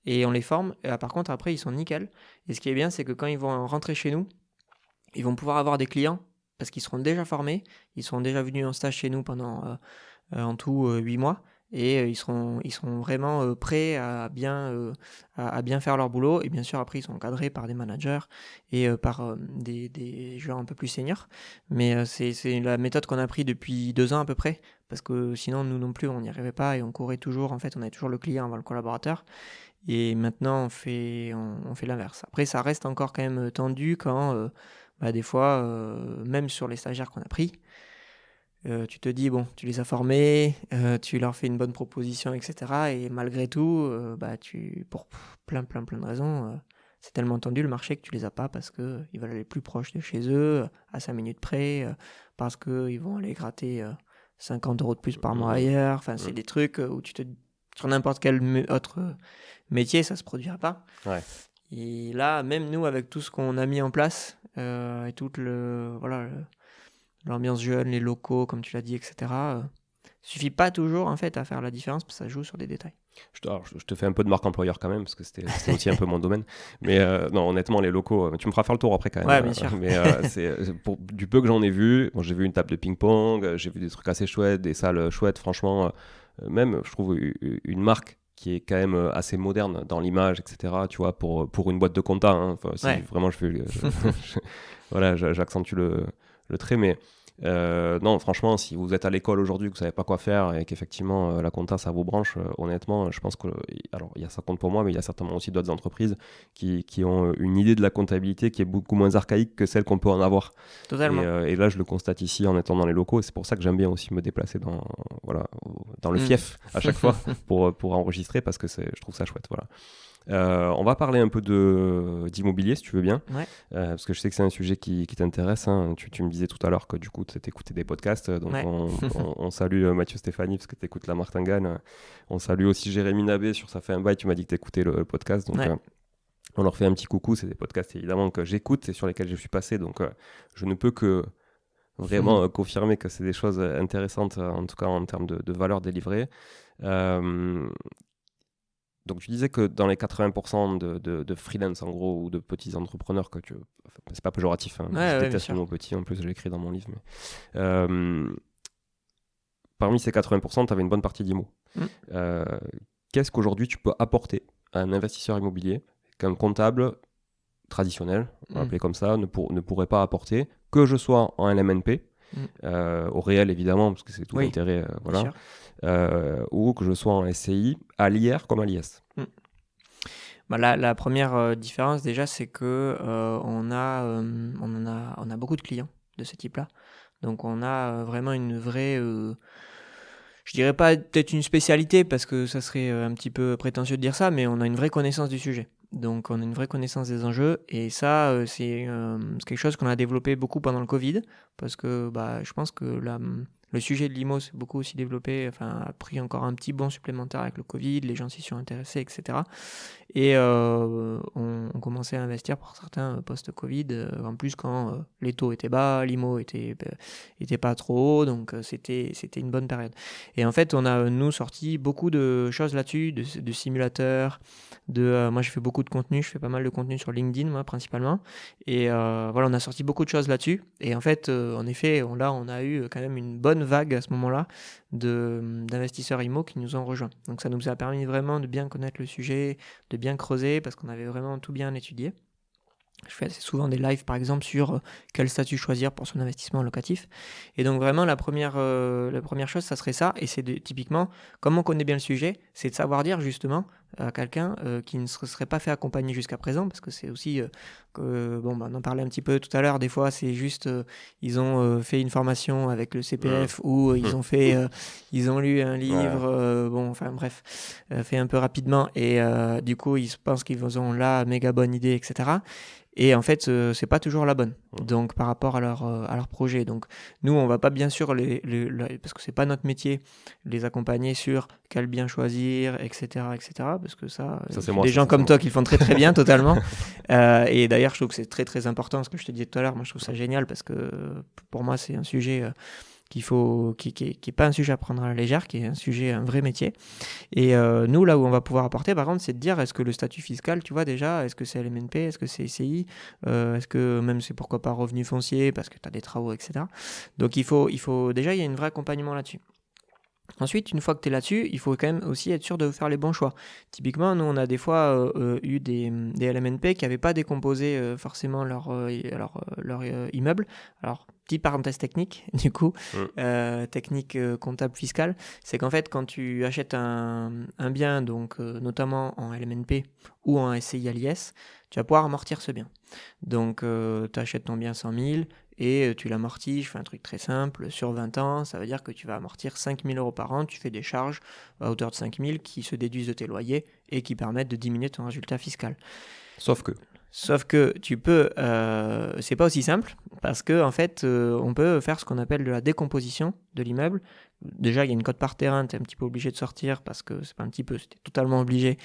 et on les forme. Et par contre, après, ils sont nickel. Et ce qui est bien, c'est que quand ils vont rentrer chez nous, ils vont pouvoir avoir des clients parce qu'ils seront déjà formés. Ils seront déjà venus en stage chez nous pendant en tout 8 mois. Et ils seront vraiment prêts à bien faire leur boulot. Et bien sûr, après, ils sont encadrés par des managers et par des gens un peu plus seniors. Mais c'est la méthode qu'on a pris depuis 2 ans à peu près. Parce que sinon, nous non plus, on n'y arrivait pas et on courait toujours. En fait, on avait toujours le client avant le collaborateur. Et maintenant, on fait l'inverse. Après, ça reste encore quand même tendu quand, des fois, même sur les stagiaires qu'on a pris, tu te dis, tu les as formés, tu leur fais une bonne proposition, etc. Et malgré tout, pour plein de raisons, c'est tellement tendu le marché que tu les as pas parce qu'ils veulent aller plus proche de chez eux, à 5 minutes près, parce qu'ils vont aller gratter 50 € de plus par mois ailleurs. Enfin, c'est des trucs où sur n'importe quel autre métier, ça se produira pas. Ouais. Et là, même nous, avec tout ce qu'on a mis en place, et toute l'ambiance jeune, les locaux, comme tu l'as dit, etc. Suffit pas toujours en fait à faire la différence, parce que ça joue sur des détails. Je te fais un peu de marque employeur quand même, parce que c'était aussi un peu mon domaine. Mais non, honnêtement, les locaux, tu me feras faire le tour après quand même. Ouais, bien sûr. Mais du peu que j'en ai vu, j'ai vu une table de ping-pong, j'ai vu des trucs assez chouettes, des salles chouettes, franchement. Même, je trouve, une marque qui est quand même assez moderne dans l'image, etc. Tu vois, pour une boîte de compta. Hein. Enfin, si vraiment je fais... voilà, j'accentue le trait, mais non, franchement, si vous êtes à l'école aujourd'hui, que vous savez pas quoi faire et qu'effectivement la compta ça vous branche, honnêtement, je pense que alors il y a ça compte pour moi, mais il y a certainement aussi d'autres entreprises qui ont une idée de la comptabilité qui est beaucoup moins archaïque que celle qu'on peut en avoir. Totalement. Et là, je le constate ici en étant dans les locaux, et c'est pour ça que j'aime bien aussi me déplacer dans le fief à chaque fois pour enregistrer, parce que je trouve ça chouette. Voilà. On va parler un peu d'immobilier si tu veux bien, parce que je sais que c'est un sujet qui t'intéresse, hein. Tu me disais tout à l'heure que du coup tu écoutais des podcasts, donc on salue Mathieu Stéphanie parce que tu écoutes La Martingale, on salue aussi Jérémy Nabé sur Ça fait un bail, tu m'as dit que tu écoutais le podcast, donc on leur fait un petit coucou. C'est des podcasts évidemment que j'écoute et sur lesquels je suis passé, donc je ne peux que vraiment confirmer que c'est des choses intéressantes, en tout cas en termes de valeur délivrée. Donc tu disais que dans les 80% de freelance en gros, ou de petits entrepreneurs, c'est pas péjoratif, hein, je déteste le mot petit, en plus je l'écris dans mon livre, mais parmi ces 80%, tu avais une bonne partie d'IMO. Qu'est-ce qu'aujourd'hui tu peux apporter à un investisseur immobilier qu'un comptable traditionnel, on va appeler comme ça, ne pourrait pas apporter, que je sois en LMNP, au réel évidemment, parce que c'est tout l'intérêt, voilà, ou que je sois en SCI, à l'IR comme à l'IS. La première différence déjà, c'est que on a beaucoup de clients de ce type-là. Donc on a vraiment une vraie, je dirais pas peut-être une spécialité parce que ça serait un petit peu prétentieux de dire ça, mais on a une vraie connaissance du sujet. Donc on a une vraie connaissance des enjeux et ça c'est quelque chose qu'on a développé beaucoup pendant le Covid parce que je pense que le sujet de l'IMO s'est beaucoup aussi développé, a pris encore un petit bond supplémentaire avec le Covid, les gens s'y sont intéressés, etc. Et on commençait à investir pour certains post-Covid, en plus quand les taux étaient bas, l'IMO était pas trop haut, donc c'était une bonne période. Et en fait, on a, nous, sorti beaucoup de choses là-dessus, de simulateurs, moi, je fais beaucoup de contenu, je fais pas mal de contenu sur LinkedIn, moi, principalement. Et voilà, on a sorti beaucoup de choses là-dessus. Et en fait, en effet, on a eu quand même une bonne vague à ce moment-là d'investisseurs IMO qui nous ont rejoints. Donc ça nous a permis vraiment de bien connaître le sujet, de bien creuser parce qu'on avait vraiment tout bien étudié. Je fais assez souvent des lives par exemple sur quel statut choisir pour son investissement locatif. Et donc vraiment la première chose ça serait ça, et c'est typiquement, comme on connaît bien le sujet, c'est de savoir dire justement à quelqu'un qui ne se serait pas fait accompagner jusqu'à présent, parce que c'est aussi, on en parlait un petit peu tout à l'heure, des fois c'est juste, ils ont fait une formation avec le CPF ou ils ont lu un livre, fait un peu rapidement, et du coup ils pensent qu'ils ont la méga bonne idée, etc. Et en fait, c'est pas toujours la bonne. Donc, par rapport à leur projet. Donc, nous, on va pas bien sûr parce que c'est pas notre métier, les accompagner sur quel bien choisir, etc., parce que ça c'est des gens comme toi qui le font très très bien, totalement. Et d'ailleurs, je trouve que c'est très très important, ce que je te disais tout à l'heure. Moi, je trouve ça génial parce que pour moi, c'est un sujet qui est pas un sujet à prendre à la légère, qui est un vrai métier. Et nous, là où on va pouvoir apporter, par contre, c'est de dire, est-ce que le statut fiscal, tu vois déjà, est-ce que c'est LMNP, est-ce que c'est SCI, est-ce que même c'est pourquoi pas revenu foncier, parce que tu as des travaux, etc. Donc il faut déjà, il y a un vrai accompagnement là-dessus. Ensuite, une fois que tu es là-dessus, il faut quand même aussi être sûr de faire les bons choix. Typiquement, nous, on a des fois eu des LMNP qui n'avaient pas décomposé forcément leur immeuble. Alors, petite parenthèse technique, du coup, technique comptable fiscale, c'est qu'en fait, quand tu achètes un bien, donc notamment en LMNP ou en SCI à l'IS, tu vas pouvoir amortir ce bien. Donc, tu achètes ton bien 100 000 et tu l'amortis, je fais un truc très simple, sur 20 ans, ça veut dire que tu vas amortir 5 000 euros par an, tu fais des charges à hauteur de 5 000 qui se déduisent de tes loyers et qui permettent de diminuer ton résultat fiscal. Sauf que tu peux, c'est pas aussi simple, parce que en fait, on peut faire ce qu'on appelle de la décomposition de l'immeuble. Déjà, il y a une cote par terrain, tu es un petit peu obligé de sortir, parce que c'est pas un petit peu, c'était totalement obligé,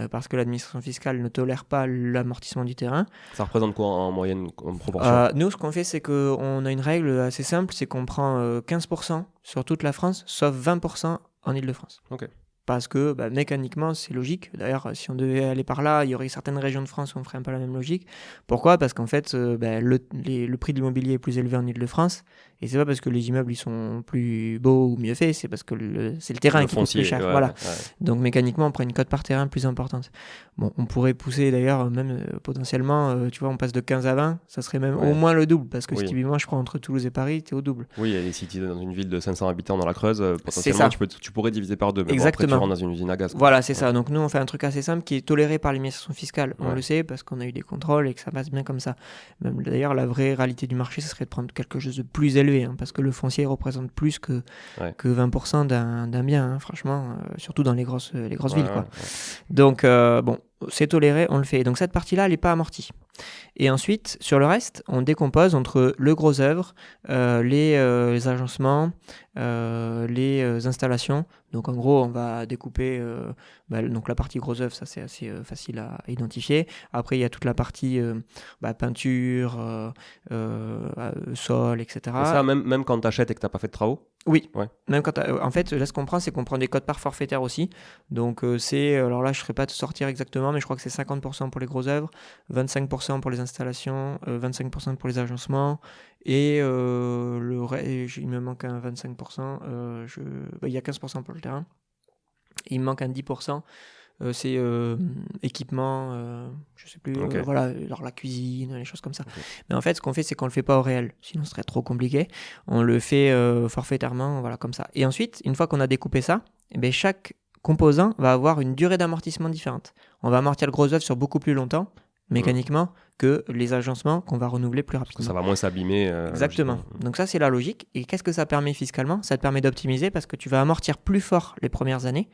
parce que l'administration fiscale ne tolère pas l'amortissement du terrain. Ça représente quoi en moyenne, en proportion ? Nous, ce qu'on fait, c'est qu'on a une règle assez simple, c'est qu'on prend 15% sur toute la France, sauf 20% en Île-de-France. Ok. Parce que mécaniquement, c'est logique. D'ailleurs, si on devait aller par là, il y aurait certaines régions de France où on ferait un peu la même logique. Pourquoi ? Parce qu'en fait, le prix de l'immobilier est plus élevé en Île-de-France. Et c'est pas parce que les immeubles ils sont plus beaux ou mieux faits, c'est parce que c'est le terrain qui coûte plus cher. Voilà. Ouais. Donc mécaniquement, on prend une cote par terrain plus importante. Bon, on pourrait pousser d'ailleurs, même potentiellement, tu vois, on passe de 15 à 20, ça serait même au moins le double. Parce que typiquement, je crois, entre Toulouse et Paris, tu es au double. Oui, et si tu es dans une ville de 500 habitants dans la Creuse, potentiellement, tu pourrais diviser par deux. Mais exactement. Bon, après, tu rentres dans une usine à gaz. Voilà, c'est ça. Donc nous, on fait un truc assez simple qui est toléré par l'administration fiscale. On le sait parce qu'on a eu des contrôles et que ça passe bien comme ça. Même d'ailleurs, la vraie réalité du marché, ce serait de prendre quelque chose de plus élevé. Parce que le foncier représente plus que 20% d'un bien, franchement, surtout dans les grosses villes. Quoi. Donc, c'est toléré, on le fait. Donc, cette partie-là, elle n'est pas amortie. Et ensuite, sur le reste, on décompose entre le gros œuvre, les agencements, les installations. Donc, en gros, on va découper donc la partie gros œuvre, ça c'est assez facile à identifier. Après, il y a toute la partie peinture, sol, etc. Et ça, même quand tu achètes et que tu n'as pas fait de travaux ? Oui, Ouais. même quand en fait, là, ce qu'on prend, c'est qu'on prend des codes-parts forfaitaires aussi. Donc, alors là, je ne saurais pas te sortir exactement, mais je crois que c'est 50% pour les grosses œuvres, 25% pour les installations, 25% pour les agencements, et il me manque un 25%. Il y a 15% pour le terrain. Il me manque un 10%. C'est équipement, je sais plus, Ok. voilà, genre la cuisine, les choses comme ça. Ok. Mais en fait, ce qu'on fait, c'est qu'on le fait pas au réel, sinon ce serait trop compliqué. On le fait forfaitairement, voilà, comme ça. Et ensuite, une fois qu'on a découpé ça, eh ben, chaque composant va avoir une durée d'amortissement différente. On va amortir le gros œuvre sur beaucoup plus longtemps, mécaniquement, que les agencements qu'on va renouveler plus Parce que rapidement. ça va moins s'abîmer. Exactement. Logiquement. Donc ça, c'est la logique. Et qu'est-ce que ça permet fiscalement? Ça te permet d'optimiser parce que tu vas amortir plus fort les premières années,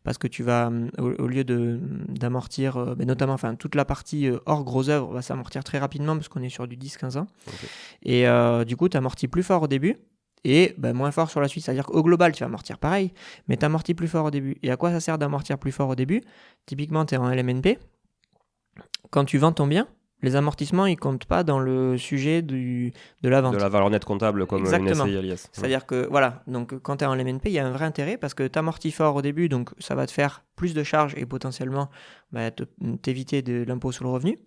parce que tu vas, au lieu d'amortir, notamment, enfin, toute la partie hors gros œuvre va s'amortir très rapidement parce qu'on est sur du 10-15 ans. Ok. Et du coup, tu amortis plus fort au début et moins fort sur la suite. C'est-à-dire qu'au global, tu vas amortir pareil, mais tu amortis plus fort au début. Et à quoi ça sert d'amortir plus fort au début? Typiquement, tu es en LMNP. Quand tu vends ton bien, les amortissements, ils comptent pas dans le sujet de la vente. De la valeur nette comptable comme Exactement. une SCI à l'IS. C'est-à-dire que, voilà, donc quand tu es en LMNP, il y a un vrai intérêt parce que tu amortis fort au début, donc ça va te faire plus de charges et potentiellement t'éviter de l'impôt sur le revenu.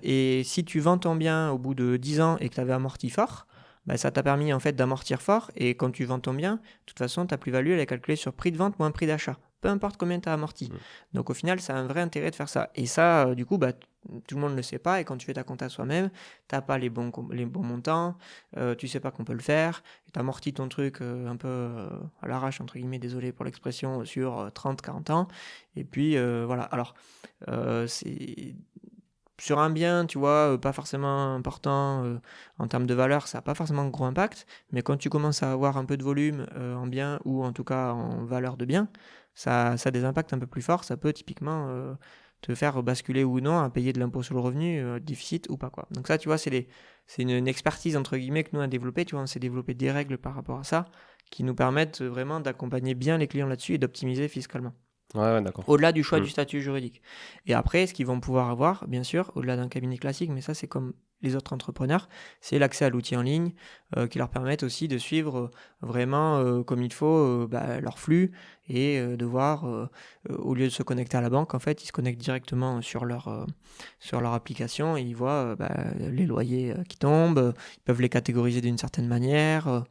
Et si tu vends ton bien au bout de 10 ans et que tu avais amorti fort, ça t'a permis en fait d'amortir fort. Et quand tu vends ton bien, de toute façon, ta plus-value, elle est calculée sur prix de vente moins prix d'achat. Peu importe combien tu as amorti. Donc au final, ça a un vrai intérêt de faire ça. Et ça, du coup, tout le monde ne le sait pas. Et quand tu fais ta compta soi-même, tu n'as pas les bons montants. Tu sais pas qu'on peut le faire. Tu amortis ton truc un peu à l'arrache, entre guillemets, désolé pour l'expression, sur 30-40 ans. Et puis voilà. Alors, c'est... Sur un bien, tu vois, pas forcément important en termes de valeur, ça n'a pas forcément un gros impact. Mais quand tu commences à avoir un peu de volume en bien ou en tout cas en valeur de bien, ça a des impacts un peu plus forts. Ça peut typiquement te faire basculer ou non à payer de l'impôt sur le revenu, déficit ou pas, quoi. Donc ça, tu vois, c'est une expertise entre guillemets que nous on a développé. Tu vois, on s'est développé des règles par rapport à ça qui nous permettent vraiment d'accompagner bien les clients là-dessus et d'optimiser fiscalement. Ouais, d'accord. Au-delà du choix du statut juridique. Et après, ce qu'ils vont pouvoir avoir, bien sûr, au-delà d'un cabinet classique, mais ça c'est comme les autres entrepreneurs, c'est l'accès à l'outil en ligne qui leur permettent aussi de suivre vraiment comme il faut leur flux et de voir, au lieu de se connecter à la banque, en fait, ils se connectent directement sur leur application et ils voient les loyers qui tombent, ils peuvent les catégoriser d'une certaine manière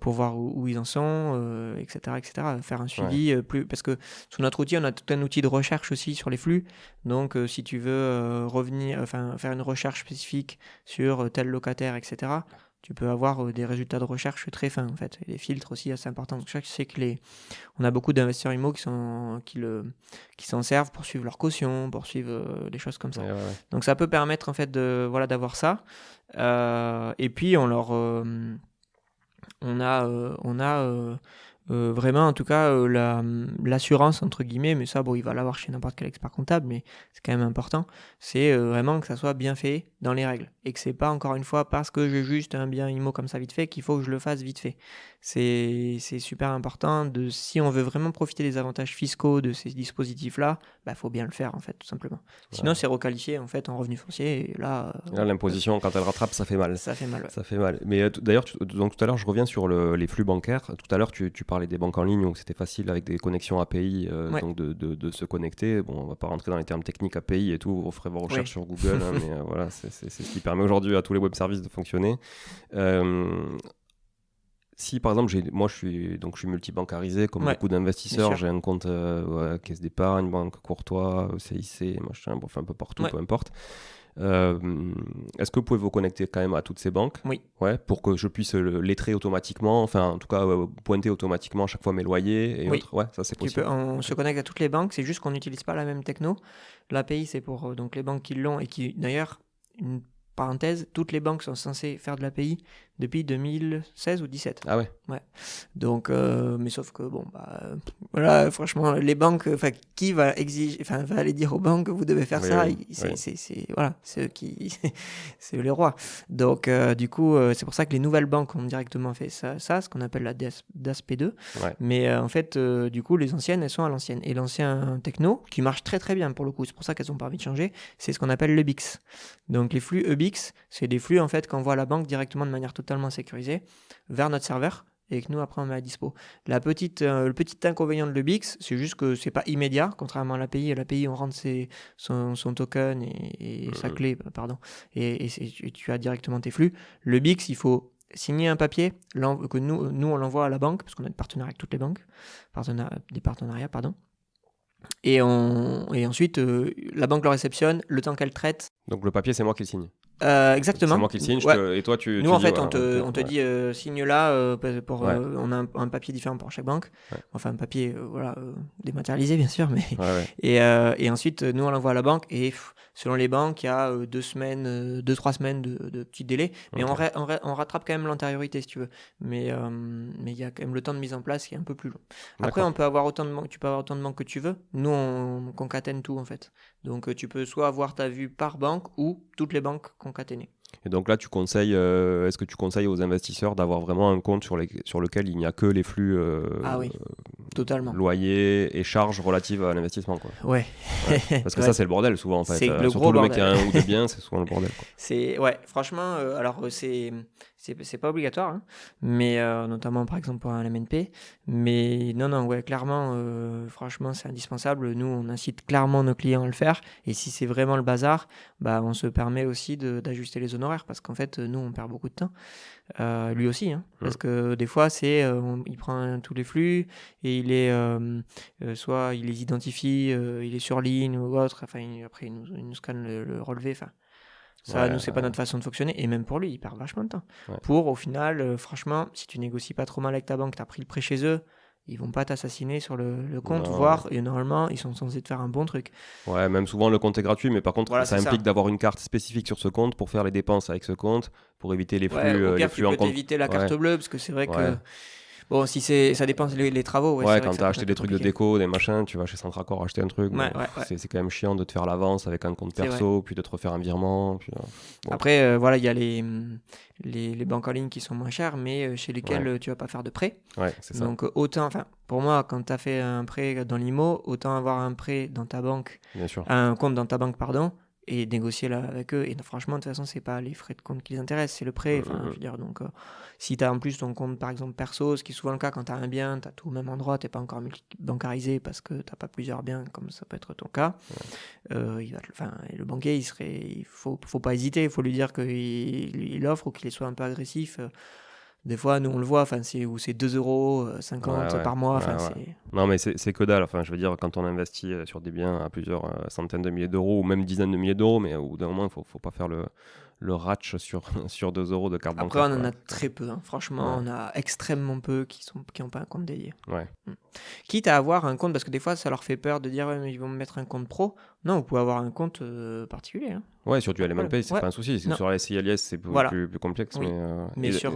pour voir où ils en sont, etc., etc. Faire un suivi parce que sur notre outil, on a tout un outil de recherche aussi sur les flux. Donc, si tu veux faire une recherche spécifique sur tel locataire, etc., tu peux avoir des résultats de recherche très fins, en fait. Et les filtres aussi, assez importants. Donc, je sais que on a beaucoup d'investisseurs IMO qui s'en servent pour suivre leur caution, pour suivre des choses comme ça. Ouais. Donc, ça peut permettre, en fait, d'avoir ça. Et puis, on a vraiment, en tout cas, l'assurance, entre guillemets, mais ça, il va l'avoir chez n'importe quel expert comptable, mais c'est quand même important, c'est vraiment que ça soit bien fait dans les règles. Et que c'est pas, encore une fois, parce que j'ai juste un bien IMO comme ça vite fait, qu'il faut que je le fasse vite fait. C'est super important. Si on veut vraiment profiter des avantages fiscaux de ces dispositifs-là, faut bien le faire, en fait, tout simplement. Sinon, c'est requalifié, en fait, en revenu foncier, et là... l'imposition, quand elle rattrape, ça fait mal. Ça fait mal, ouais. Ça fait mal. Mais d'ailleurs, donc tout à l'heure, je reviens sur les flux bancaires. Tout à l'heure, tu parlais des banques en ligne où c'était facile avec des connexions API, donc de se connecter. Bon, on va pas rentrer dans les termes techniques API et tout. Vous ferez vos recherches sur Google, hein, mais voilà, c'est ce qui permet aujourd'hui à tous les web services de fonctionner. Si par exemple, moi je suis multibancarisé comme beaucoup d'investisseurs, j'ai un compte caisse d'épargne, banque Courtois, CIC, machin, bref, un peu partout, peu importe. Est-ce que vous pouvez vous connecter quand même à toutes ces banques? Oui. Ouais, pour que je puisse lettrer automatiquement, enfin en tout cas pointer automatiquement à chaque fois mes loyers et autres. Ouais, ça c'est possible. On se connecte à toutes les banques, c'est juste qu'on n'utilise pas la même techno. L'API c'est pour donc les banques qui l'ont et qui d'ailleurs, une parenthèse, toutes les banques sont censées faire de l'API depuis 2016 ou 2017. Ah ouais. Ouais. Donc, mais sauf que voilà, franchement, les banques, qui va aller dire aux banques vous devez faire ça. Voilà, c'est eux c'est eux les rois. Donc, du coup, c'est pour ça que les nouvelles banques ont directement fait ça, ce qu'on appelle la DASP2. Ouais. Mais en fait, du coup, les anciennes, elles sont à l'ancienne. Et l'ancien techno, qui marche très très bien pour le coup, c'est pour ça qu'elles ont pas envie de changer, c'est ce qu'on appelle l'EBIX. Donc, les flux EBIX, c'est des flux en fait qu'envoie la banque directement de manière totalement sécurisée vers notre serveur. et que nous, après, on met à dispo. Le petit inconvénient de l'EBIX, c'est juste que c'est pas immédiat, contrairement à l'API. À l'API, on rentre son token et sa clé, pardon, et tu as directement tes flux. L'EBIX, il faut signer un papier que nous on l'envoie à la banque, parce qu'on a des partenariats avec toutes les banques, des partenariats, pardon. Et ensuite, la banque le réceptionne, le temps qu'elle traite. Donc le papier, c'est moi qui le signe. Exactement. C'est moi qui le signe, et toi tu. Nous, tu en dis, fait, voilà, on te dit signe là, on a un papier différent pour chaque banque. Ouais. Enfin, un papier dématérialisé, bien sûr. Mais... Ouais. Et ensuite, nous, on l'envoie à la banque. Et selon les banques, il y a 2-3 semaines de petit délai. Mais Ok. on rattrape quand même l'antériorité, si tu veux. Mais il y a quand même le temps de mise en place qui est un peu plus long. Après, D'accord. tu peux avoir autant de banques que tu veux. Nous, on concatène tout, en fait. Donc, tu peux soit avoir ta vue par banque ou toutes les banques concaténées. Et donc là, est-ce que tu conseilles aux investisseurs d'avoir vraiment un compte sur lequel il n'y a que les flux Ah oui, totalement. loyers et charges relatives à l'investissement, quoi. Ouais. Parce que ça, c'est le bordel souvent, en fait. C'est le surtout gros le mec qui a bordel. un ou deux biens, c'est souvent le bordel, quoi. Franchement, alors c'est pas obligatoire, hein, mais notamment par exemple pour un MNP. Mais non, ouais, clairement, franchement, c'est indispensable. Nous, on incite clairement nos clients à le faire. Et si c'est vraiment le bazar, bah, on se permet aussi d'ajuster les honoraires, parce qu'en fait, nous, on perd beaucoup de temps. Lui aussi, hein, parce que des fois, il prend tous les flux et soit il les identifie, il est sur ligne ou autre. Enfin, après, il nous scanne le relevé. Enfin. Ça, nous, c'est pas notre façon de fonctionner. Et même pour lui, il perd vachement de temps. Ouais. Pour, au final, franchement, si tu négocies pas trop mal avec ta banque, tu as pris le prêt chez eux, ils vont pas t'assassiner sur le compte, voire, et normalement, ils sont censés te faire un bon truc. Ouais, même souvent, le compte est gratuit, mais par contre, Voilà, ça implique d'avoir une carte spécifique sur ce compte pour faire les dépenses avec ce compte, pour éviter les flux, au pire, les tu flux en peux compte. t'éviter la carte bleue, parce que c'est vrai Ouais. que... Bon, si ça dépend les travaux. Ouais, quand t'as acheté des trucs de déco, des machins, tu vas chez Centracor acheter un truc. C'est quand même chiant de te faire l'avance avec un compte perso, puis de te refaire un virement. Puis, bon. Après, voilà, il y a les banques en ligne qui sont moins chères, mais chez lesquelles tu vas pas faire de prêt. Ouais, c'est ça. Donc, pour moi, quand tu as fait un prêt dans l'IMO, autant avoir un prêt dans ta banque, bien sûr. Un compte dans ta banque, pardon, et négocier là avec eux. Et franchement, de toute façon, c'est pas les frais de compte qui les intéressent, c'est le prêt. Enfin, je veux dire, donc, si tu as en plus ton compte, par exemple, perso, ce qui est souvent le cas quand tu as un bien, tu as tout au même endroit, tu n'es pas encore bancarisé parce que tu n'as pas plusieurs biens, comme ça peut être ton cas. Le banquier, il faut pas hésiter, il faut lui dire qu'il offre ou qu'il soit un peu agressif. Des fois, nous, on le voit, c'est 2,50 € par mois. C'est... Non, mais c'est que dalle. Enfin, je veux dire, quand on investit sur des biens à plusieurs centaines de milliers d'euros ou même dizaines de milliers d'euros, mais au bout d'un moment, il faut pas faire le ratch sur 2 € de carte bancaire. Après, on en a très peu. Hein. Franchement, on a extrêmement peu qui n'ont pas un compte dédié. Ouais. Quitte à avoir un compte, parce que des fois, ça leur fait peur de dire mais ils vont me mettre un compte pro. Non, vous pouvez avoir un compte particulier. Hein. Ouais, sur du LMNP, c'est pas un souci. Sur la SCI-LIS, c'est plus complexe. Oui. Mais sur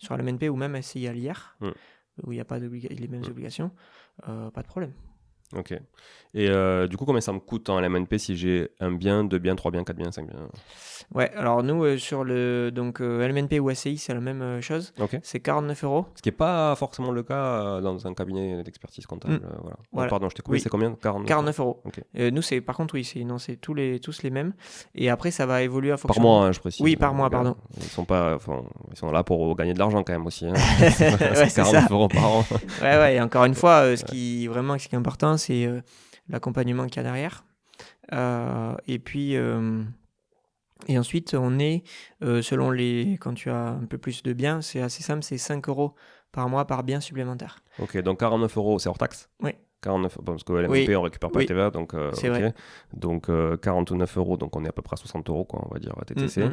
LMNP ou même SCI-LIR, où il n'y a pas les mêmes obligations, pas de problème. Ok. Et du coup, combien ça me coûte en LMNP si j'ai un bien, 2 biens, 3 biens, 4 biens, 5 biens? Ouais, alors nous, sur le LMNP ou SCI, c'est la même chose. Okay. C'est 49 €. Ce qui n'est pas forcément le cas dans un cabinet d'expertise comptable. Voilà. Pardon, je t'ai coupé, c'est combien? 49 €. Okay. Nous, c'est par contre, c'est tous les mêmes. Et après, ça va évoluer en fonction... Par mois, je précise. Oui, par mois, pardon. Ils sont là pour gagner de l'argent quand même aussi. Hein. C'est 49 € par an. ouais, et encore une fois, ce qui est important, c'est l'accompagnement qu'il y a derrière. Et puis... Et ensuite, on est, quand tu as un peu plus de biens, c'est assez simple, c'est 5 € par mois par bien supplémentaire. Ok, donc 49 €, c'est hors taxe? Oui. 49, on récupère pas la TVA, donc c'est vrai. Donc 49 €, donc on est à peu près à 60 €, quoi, on va dire, à TTC.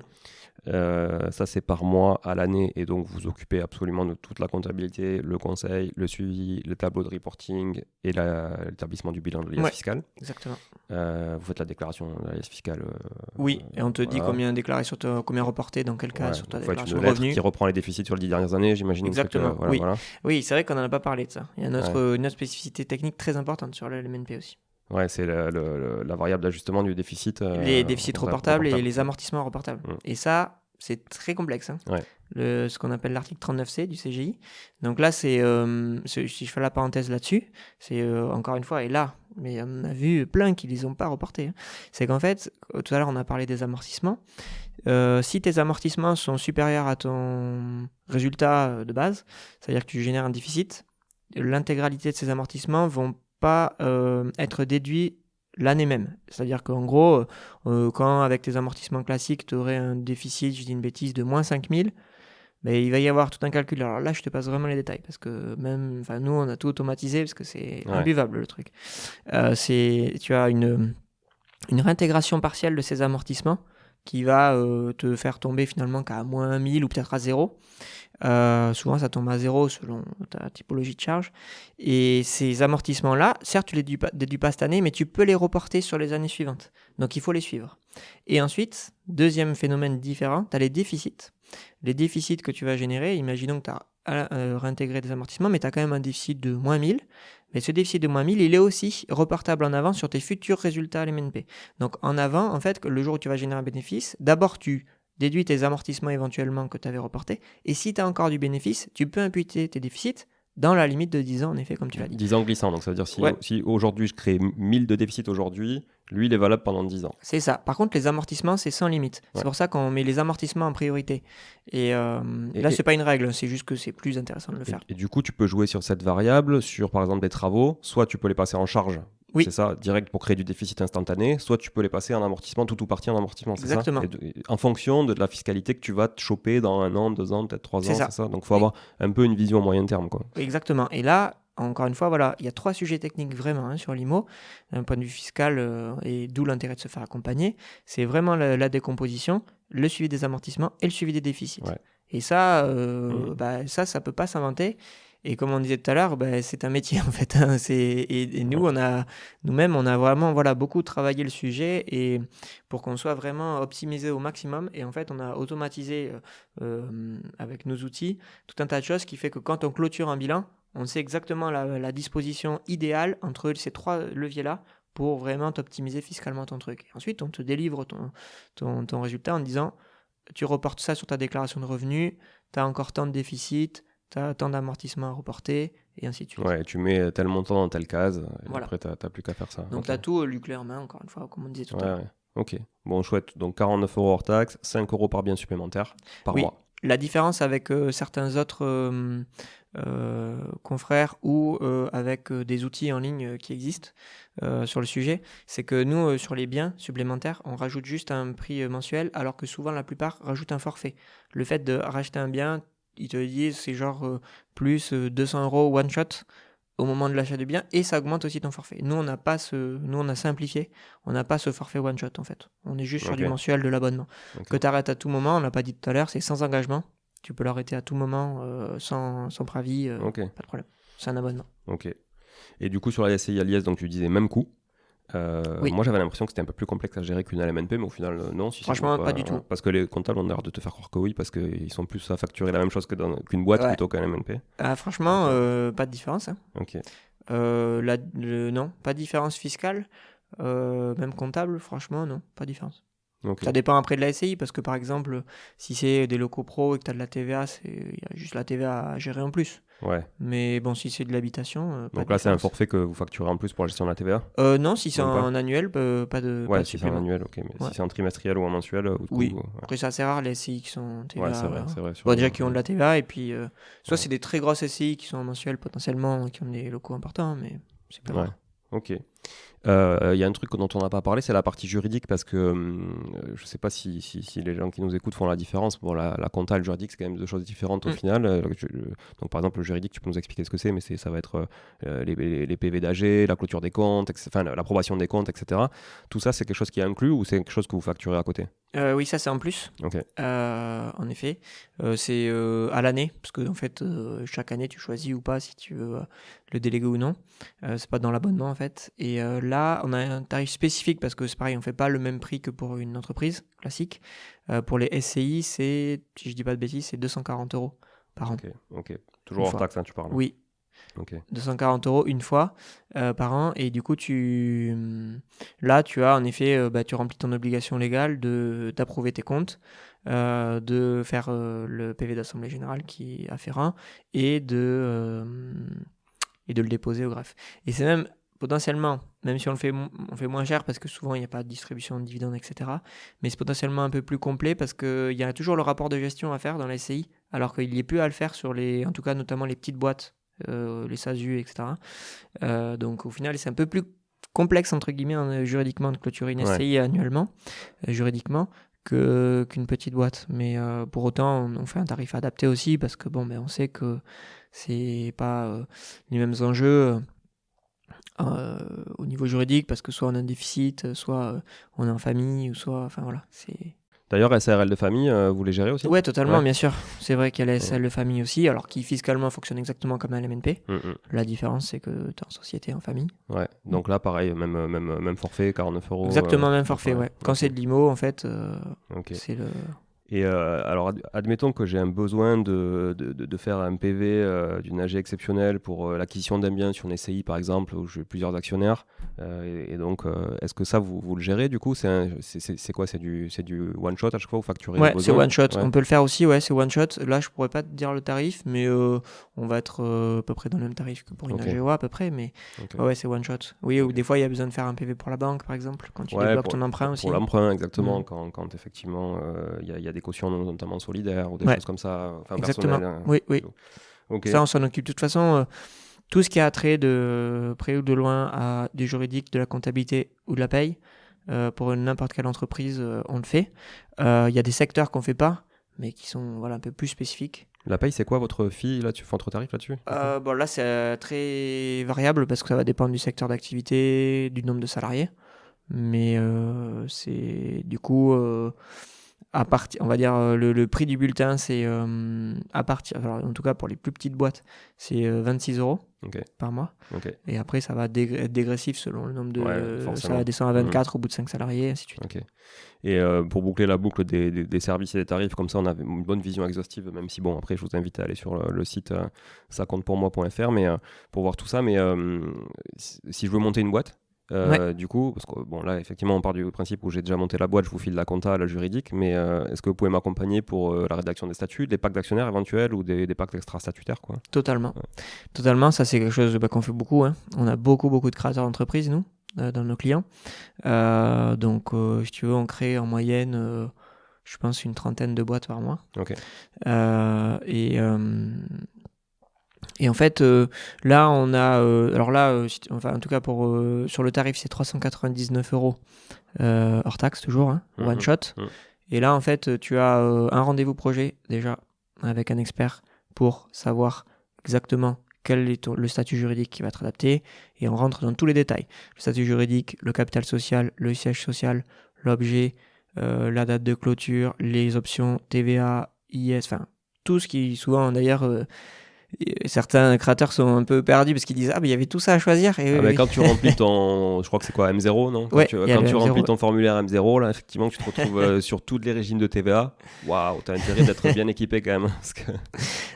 Ça, c'est par mois à l'année, et donc vous occupez absolument de toute la comptabilité, le conseil, le suivi, le tableau de reporting et l'établissement du bilan de l'IS fiscal. Exactement. Vous faites la déclaration de l'IS fiscal. Oui, et on te dit combien déclarer combien reporter dans quel cas sur ta déclaration de revenus. Qui reprend les déficits sur les 10 dernières années, j'imagine. Exactement. Oui, c'est vrai qu'on n'en a pas parlé de ça. Il y a une autre spécificité technique très importante sur le LMNP aussi. Ouais, c'est la variable d'ajustement du déficit. Les déficits reportables et les amortissements reportables. Et ça, c'est très complexe. Hein. Ouais. Ce qu'on appelle l'article 39C du CGI. Donc là, si je fais la parenthèse là-dessus, c'est encore une fois, et là, mais on a vu plein qui les ont pas reportés, hein. C'est qu'en fait, tout à l'heure on a parlé des amortissements. Si tes amortissements sont supérieurs à ton résultat de base, c'est-à-dire que tu génères un déficit, l'intégralité de ces amortissements vont pas être déduits l'année même. C'est-à-dire qu'en gros, quand avec tes amortissements classiques, tu aurais un déficit, je dis une bêtise, de moins 5000, mais il va y avoir tout un calcul. Alors là, je te passe vraiment les détails, parce que même, nous, on a tout automatisé, parce que c'est imbuvable le truc. Tu as une réintégration partielle de ces amortissements qui va te faire tomber finalement qu'à moins 1000 ou peut-être à 0. Souvent, ça tombe à 0 selon ta typologie de charge. Et ces amortissements-là, certes, tu les déduis pas cette année, mais tu peux les reporter sur les années suivantes. Donc, il faut les suivre. Et ensuite, deuxième phénomène différent, tu as les déficits. Les déficits que tu vas générer, imaginons que tu as réintégré des amortissements, mais tu as quand même un déficit de moins 1000. Mais ce déficit de moins 1000, il est aussi reportable en avant sur tes futurs résultats à l'MNP. Donc en avant, en fait, le jour où tu vas générer un bénéfice, d'abord tu déduis tes amortissements éventuellement que tu avais reportés. Et si tu as encore du bénéfice, tu peux imputer tes déficits dans la limite de 10 ans, en effet, comme tu l'as dit. 10 ans glissant, donc ça veut dire si aujourd'hui je crée 1000 de déficit aujourd'hui, lui il est valable pendant 10 ans. C'est ça. Par contre, les amortissements, c'est sans limite. C'est pour ça qu'on met les amortissements en priorité. Et là, c'est pas une règle, c'est juste que c'est plus intéressant de le faire. Et du coup, tu peux jouer sur cette variable, sur par exemple des travaux, soit tu peux les passer en charge. Oui. C'est ça, direct pour créer du déficit instantané, soit tu peux les passer en amortissement, tout ou partie en amortissement, c'est Exactement. ça en fonction de la fiscalité que tu vas te choper dans 1 an, 2 ans, peut-être 3 ans, c'est ça. Donc il faut avoir un peu une vision à moyen terme, quoi. Exactement. Et là, encore une fois, voilà, il y a 3 sujets techniques vraiment sur l'IMO, d'un point de vue fiscal, et d'où l'intérêt de se faire accompagner. C'est vraiment la décomposition, le suivi des amortissements et le suivi des déficits. Ouais. Et ça, ça peut pas s'inventer. Et comme on disait tout à l'heure, c'est un métier en fait, hein. Et nous, nous-mêmes, on a vraiment beaucoup travaillé le sujet et pour qu'on soit vraiment optimisé au maximum. Et en fait, on a automatisé avec nos outils tout un tas de choses qui fait que quand on clôture un bilan, on sait exactement la disposition idéale entre ces 3 leviers-là pour vraiment t'optimiser fiscalement ton truc. Et ensuite, on te délivre ton résultat en disant, tu reportes ça sur ta déclaration de revenus, tu as encore tant de déficit, tu as tant d'amortissements à reporter, et ainsi de suite. Ouais, tu mets tel montant dans telle case, et après, tu n'as plus qu'à faire ça. Donc, tu as tout lu clé en main, encore une fois, comme on disait tout à l'heure. Ouais. Ok, bon, chouette. Donc, 49 € hors taxe, 5 € par bien supplémentaire par mois. La différence avec certains autres confrères ou avec des outils en ligne qui existent sur le sujet, c'est que nous, sur les biens supplémentaires, on rajoute juste un prix mensuel, alors que souvent la plupart rajoutent un forfait. Le fait de racheter un bien, ils te disent c'est genre plus 200 € one shot au moment de l'achat du bien, et ça augmente aussi ton forfait. Nous, on a simplifié, on n'a pas ce forfait one shot en fait. On est juste sur du mensuel de l'abonnement. Que tu arrêtes à tout moment, on l'a pas dit tout à l'heure, c'est sans engagement. Tu peux l'arrêter à tout moment sans préavis, pas de problème. C'est un abonnement. Ok. Et du coup, sur la SCI à l'IS, donc tu disais même coût. Moi, j'avais l'impression que c'était un peu plus complexe à gérer qu'une LMNP, mais au final, non. Franchement, pas du tout. Parce que les comptables ont l'air de te faire croire que oui, parce qu'ils sont plus à facturer la même chose qu'une boîte plutôt qu'un LMNP. Franchement, pas de différence. Hein. Ok. Non, pas de différence fiscale. Même comptable, franchement, non, pas de différence. Okay. Ça dépend après de la SCI, parce que par exemple, si c'est des locaux pro et que tu as de la TVA, il y a juste la TVA à gérer en plus. Ouais. Mais bon, si c'est de l'habitation. Donc là, c'est un forfait que vous facturez en plus pour la gestion de la TVA ? Non, si c'est en annuel, pas de. Ouais, pas de si c'est en annuel, ok. Mais si c'est en trimestriel ou en mensuel, oui. Après, c'est assez rare les SCI qui sont en TVA. Ouais, c'est vrai. Bon, déjà qui ont de la TVA, et puis soit c'est des très grosses SCI qui sont en mensuel potentiellement, qui ont des locaux importants, mais c'est pas rare. Ok. Y a un truc dont on n'a pas parlé, c'est la partie juridique, parce que je ne sais pas si les gens qui nous écoutent font la différence. Bon, la compta et le juridique, c'est quand même 2 choses différentes au final. Donc par exemple, le juridique, tu peux nous expliquer ce que c'est, mais ça va être les PV d'AG, la clôture des comptes, enfin l'approbation des comptes, etc. Tout ça, c'est quelque chose qui est inclus ou c'est quelque chose que vous facturez à côté ? Oui, ça c'est en plus. Okay. En effet, c'est à l'année, parce que en fait, chaque année, tu choisis ou pas si tu veux le déléguer ou non. C'est pas dans l'abonnement en fait. Et là, on a un tarif spécifique parce que c'est pareil, on fait pas le même prix que pour une entreprise classique. Pour les SCI, c'est, si je dis pas de bêtises, c'est 240 € par an. Ok. Toujours hors taxe, hein, tu parles. Oui. Okay. 240 € une fois par an, et du coup là tu as en effet tu remplis ton obligation légale d'approuver tes comptes, de faire le PV d'assemblée générale qui est afférent, et de le déposer au greffe. Et c'est même potentiellement, même si on fait moins cher parce que souvent il n'y a pas de distribution de dividendes, etc. Mais c'est potentiellement un peu plus complet parce qu'il y a toujours le rapport de gestion à faire dans la SCI, alors qu'il n'y ait plus à le faire sur en tout cas notamment les petites boîtes, les SASU, etc. Donc au final, c'est un peu plus complexe entre guillemets juridiquement de clôturer une SCI annuellement, juridiquement, qu'une petite boîte. Mais pour autant, on fait un tarif adapté aussi parce que on sait que c'est pas les mêmes enjeux au niveau juridique parce que soit on a un déficit, soit on est en famille, ou soit, enfin voilà, c'est... D'ailleurs, SARL de famille, vous les gérez aussi ? Ouais, totalement, bien sûr. C'est vrai qu'il y a la SARL de famille aussi, alors qui fiscalement fonctionne exactement comme un LMNP. La différence, c'est que tu es en société, en famille. Ouais, donc là, pareil, même forfait, 49 €. Exactement, même forfait, ouais. Quand c'est de l'IMO, en fait, c'est le... Et alors, admettons que j'ai un besoin de faire un PV d'une AG exceptionnelle pour l'acquisition d'un bien sur une SCI, par exemple, où j'ai plusieurs actionnaires. Et donc, est-ce que ça, vous le gérez, du coup ? C'est quoi ? C'est du one-shot à chaque fois, vous facturez vos besoins ? Ouais, c'est one-shot. Ouais. On peut le faire aussi, ouais, c'est one-shot. Là, je pourrais pas te dire le tarif, mais on va être à peu près dans le même tarif que pour une AGOA, à peu près. Mais ouais, c'est one-shot. Oui, ou des fois, il y a besoin de faire un PV pour la banque, par exemple, quand tu débloques ton emprunt aussi. Pour l'emprunt, exactement. Quand effectivement, il y a des cautions notamment solidaires ou des choses comme ça, enfin exactement. personnelles. Oui. Ça, on s'en occupe. De toute façon, tout ce qui a trait de près ou de loin à des juridiques, de la comptabilité ou de la paye, pour n'importe quelle entreprise, on le fait. Il y a des secteurs qu'on ne fait pas, mais qui sont un peu plus spécifiques. La paye, c'est quoi votre fee là-dessus, votre tarif là-dessus ? Là, c'est très variable parce que ça va dépendre du secteur d'activité, du nombre de salariés. Mais c'est du coup... on va dire le prix du bulletin, c'est alors, en tout cas pour les plus petites boîtes, c'est 26 € par mois. Et après, ça va être dégressif selon le nombre de. Ça va descendre à 24 au bout de 5 salariés, ainsi de suite. Et pour boucler la boucle des services et des tarifs, comme ça on a une bonne vision exhaustive, même si après je vous invite à aller sur le site sacomptepourmoi.fr mais pour voir tout ça. Mais si je veux monter une boîte, du coup, parce que là effectivement on part du principe où j'ai déjà monté la boîte, je vous file la compta, la juridique, mais est-ce que vous pouvez m'accompagner pour la rédaction des statuts, des pactes d'actionnaires éventuels ou des pactes extra-statutaires, quoi ? Totalement. Ça c'est quelque chose qu'on fait beaucoup. On a beaucoup de créateurs d'entreprises, nous, dans nos clients. Donc si tu veux, on crée en moyenne je pense une 30aine de boîtes par mois. Et en fait, là, on a... en tout cas, sur le tarif, c'est 399 € hors taxe, toujours, one shot. Et là, en fait, tu as un rendez-vous projet, déjà, avec un expert pour savoir exactement quel est le statut juridique qui va être adapté. Et on rentre dans tous les détails. Le statut juridique, le capital social, le siège social, l'objet, la date de clôture, les options TVA, IS, enfin, tout ce qui, souvent, d'ailleurs... certains créateurs sont un peu perdus parce qu'ils disent mais il y avait tout ça à choisir. Et quand tu remplis je crois que c'est quoi, M0, non ? Quand tu remplis ton formulaire M0, là, effectivement, tu te retrouves sur tous les régimes de TVA. Waouh, t'as intérêt d'être bien équipé quand même.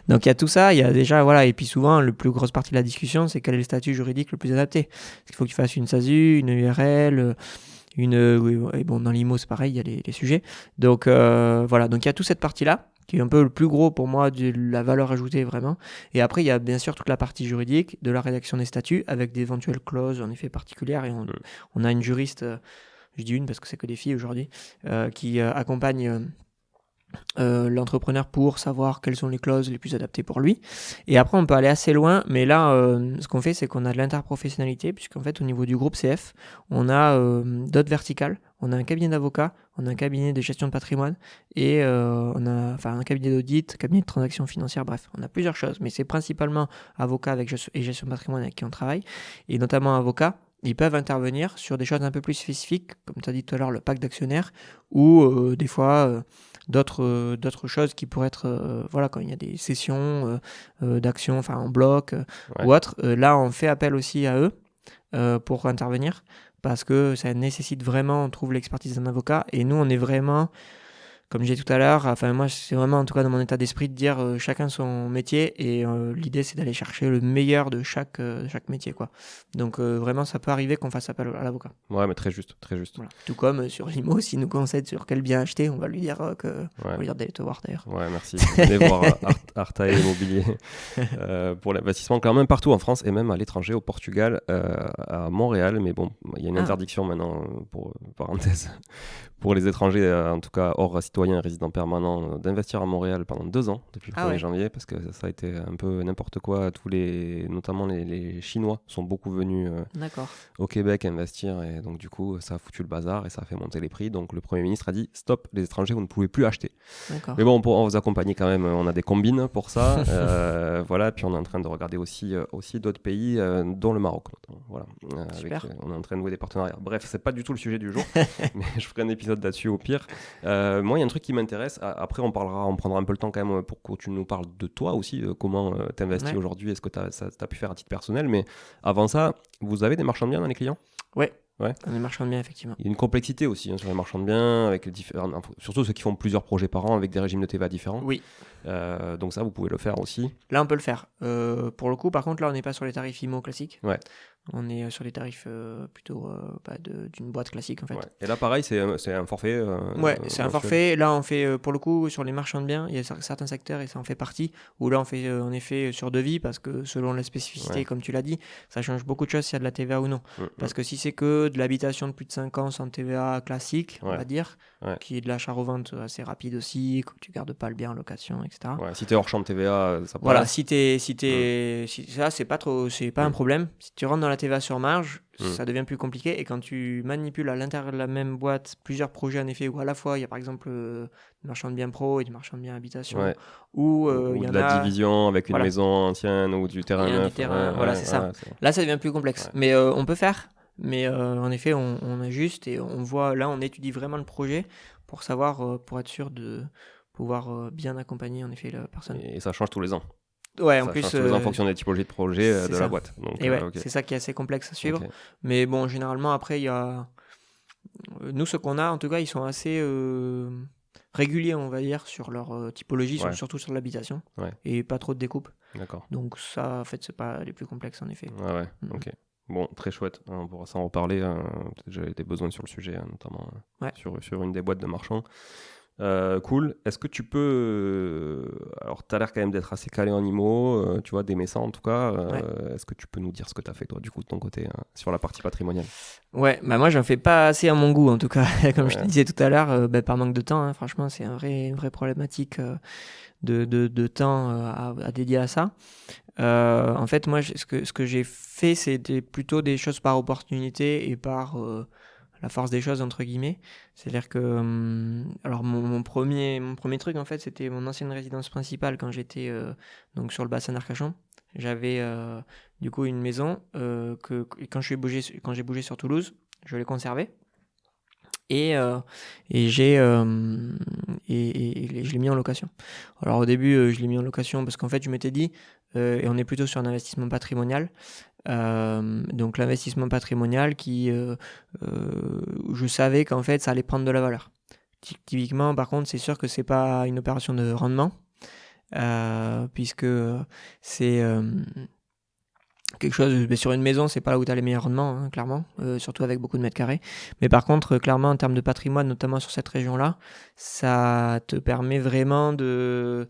Donc il y a tout ça, il y a déjà, et puis souvent, la plus grosse partie de la discussion, c'est quel est le statut juridique le plus adapté. Il faut que tu fasses une SASU, une URL, dans l'IMO, c'est pareil, il y a les sujets. Donc donc il y a toute cette partie-là, qui est un peu le plus gros pour moi de la valeur ajoutée vraiment. Et après, il y a bien sûr toute la partie juridique de la rédaction des statuts avec d'éventuelles clauses en effet particulières. Et on a une juriste, je dis une parce que c'est que des filles aujourd'hui, qui accompagne l'entrepreneur pour savoir quelles sont les clauses les plus adaptées pour lui. Et après, on peut aller assez loin, mais là, ce qu'on fait, c'est qu'on a de l'interprofessionnalité, puisqu'en fait, au niveau du groupe CF, on a d'autres verticales. On a un cabinet d'avocats, on a un cabinet de gestion de patrimoine, et on a un cabinet d'audit, cabinet de transactions financières, bref, on a plusieurs choses, mais c'est principalement avocats et gestion de patrimoine avec qui on travaille, et notamment avocats. Ils peuvent intervenir sur des choses un peu plus spécifiques, comme tu as dit tout à l'heure, le pacte d'actionnaires, ou des fois d'autres choses qui pourraient être, quand il y a des sessions d'actions, en bloc ou autre. Là, on fait appel aussi à eux pour intervenir, parce que ça nécessite vraiment, on trouve l'expertise d'un avocat, et nous, on est vraiment comme j'ai dit tout à l'heure, enfin moi c'est vraiment en tout cas dans mon état d'esprit de dire chacun son métier et l'idée c'est d'aller chercher le meilleur de chaque métier quoi. Donc vraiment ça peut arriver qu'on fasse appel à l'avocat. Ouais, mais très juste, très juste. Voilà. Tout comme sur l'IMO, s'il nous conseille sur quel bien acheter, on va lui dire on va lui dire d'aller te voir d'ailleurs. Ouais, merci. Venez voir Artae Immobilier pour l'investissement, quand même partout en France et même à l'étranger, au Portugal, à Montréal. Mais bon, il y a une interdiction maintenant, pour parenthèse, pour les étrangers, en tout cas hors citoyens et résidents permanents, d'investir à Montréal pendant 2 ans, depuis le 1er janvier, parce que ça a été un peu n'importe quoi. Notamment les Chinois sont beaucoup venus au Québec investir, et donc du coup, ça a foutu le bazar et ça a fait monter les prix. Donc le Premier ministre a dit stop, les étrangers, vous ne pouvez plus acheter. Mais bon, on vous accompagne quand même, on a des combines pour ça. Voilà, puis on est en train de regarder aussi d'autres pays, dont le Maroc. Voilà, on est en train de nouer des partenariats. Bref, c'est pas du tout le sujet du jour, mais je ferai un épisode là-dessus au pire. Moi, il y a un truc qui m'intéresse. Après, on prendra un peu le temps quand même pour que tu nous parles de toi aussi, comment t'investis aujourd'hui, est-ce que t'as pu faire à titre personnel. Mais avant ça, vous avez des marchands de biens dans les clients ? Ouais. On est marchand de biens, effectivement. Il y a une complexité aussi sur les marchands de biens, avec surtout ceux qui font plusieurs projets par an avec des régimes de TVA différents. Oui. Donc ça, vous pouvez le faire aussi. Là, on peut le faire. Pour le coup, par contre, là, on n'est pas sur les tarifs IMO classiques. Ouais. On est sur les tarifs plutôt d'une boîte classique, en fait. Ouais. Et là, pareil, c'est un forfait. C'est un forfait. Là, on fait, pour le coup, sur les marchands de biens, il y a certains secteurs, et ça en fait partie, où là, on fait en effet sur devis, parce que selon la spécificité, comme tu l'as dit, ça change beaucoup de choses s'il y a de la TVA ou non. Parce que si c'est que de l'habitation de plus de 5 ans sans TVA classique, on va dire, qui est de l'achat-revente assez rapide aussi, que tu gardes pas le bien en location, etc. Ouais, si t'es hors champ de TVA, ça passe. Voilà, si ça, c'est pas un problème. Si tu rentres dans la TVA sur marge, ça devient plus compliqué. Et quand tu manipules à l'intérieur de la même boîte plusieurs projets, en effet, où à la fois il y a par exemple des marchands de biens pro et des marchands de biens habitation, ou il y en de la division avec une maison ancienne ou du terrain neuf. C'est ça. Là, ça devient plus complexe. Mais on peut faire. Mais en effet, on ajuste et on voit. Là, on étudie vraiment le projet pour savoir, pour être sûr de pouvoir bien accompagner en effet la personne. Et ça change tous les ans. Ouais, en plus, en fonction des typologies de projets de la boîte. Donc, et c'est ça qui est assez complexe à suivre. Mais bon, généralement, après, il y a... Nous, ce qu'on a, en tout cas, ils sont assez réguliers, on va dire, sur leur typologie, surtout sur l'habitation. Et pas trop de découpe. D'accord. Donc ça, en fait, c'est pas les plus complexes, en effet. Ok. Bon, très chouette. On pourra s'en reparler. Peut-être que j'avais des besoins sur le sujet, notamment sur une des boîtes de marchands. Cool. Est-ce que tu peux... Alors, tu as l'air quand même d'être assez calé en IMO, tu vois, d'aimer ça en tout cas. Est-ce que tu peux nous dire ce que tu as fait, toi, du coup, de ton côté, sur la partie patrimoniale ? Ouais, moi, j'en fais pas assez à mon goût, en tout cas. Comme je te disais tout à l'heure, par manque de temps, franchement, c'est une vraie problématique de temps à dédier à ça. En fait, moi, ce que j'ai fait, c'était plutôt des choses par opportunité et par... la force des choses entre guillemets, c'est-à-dire que alors mon premier truc en fait, c'était mon ancienne résidence principale quand j'étais donc sur le bassin d'Arcachon. J'avais du coup une maison que quand j'ai bougé sur Toulouse, je l'ai conservée et je l'ai mis en location. Alors au début je l'ai mis en location parce qu'en fait je m'étais dit et on est plutôt sur un investissement patrimonial. Donc l'investissement patrimonial qui je savais qu'en fait ça allait prendre de la valeur. Typiquement par contre c'est sûr que c'est pas une opération de rendement puisque c'est quelque chose sur une maison, c'est pas là où tu as les meilleurs rendements, hein, clairement, surtout avec beaucoup de mètres carrés. Mais par contre, clairement, en termes de patrimoine, notamment sur cette région-là, ça te permet vraiment de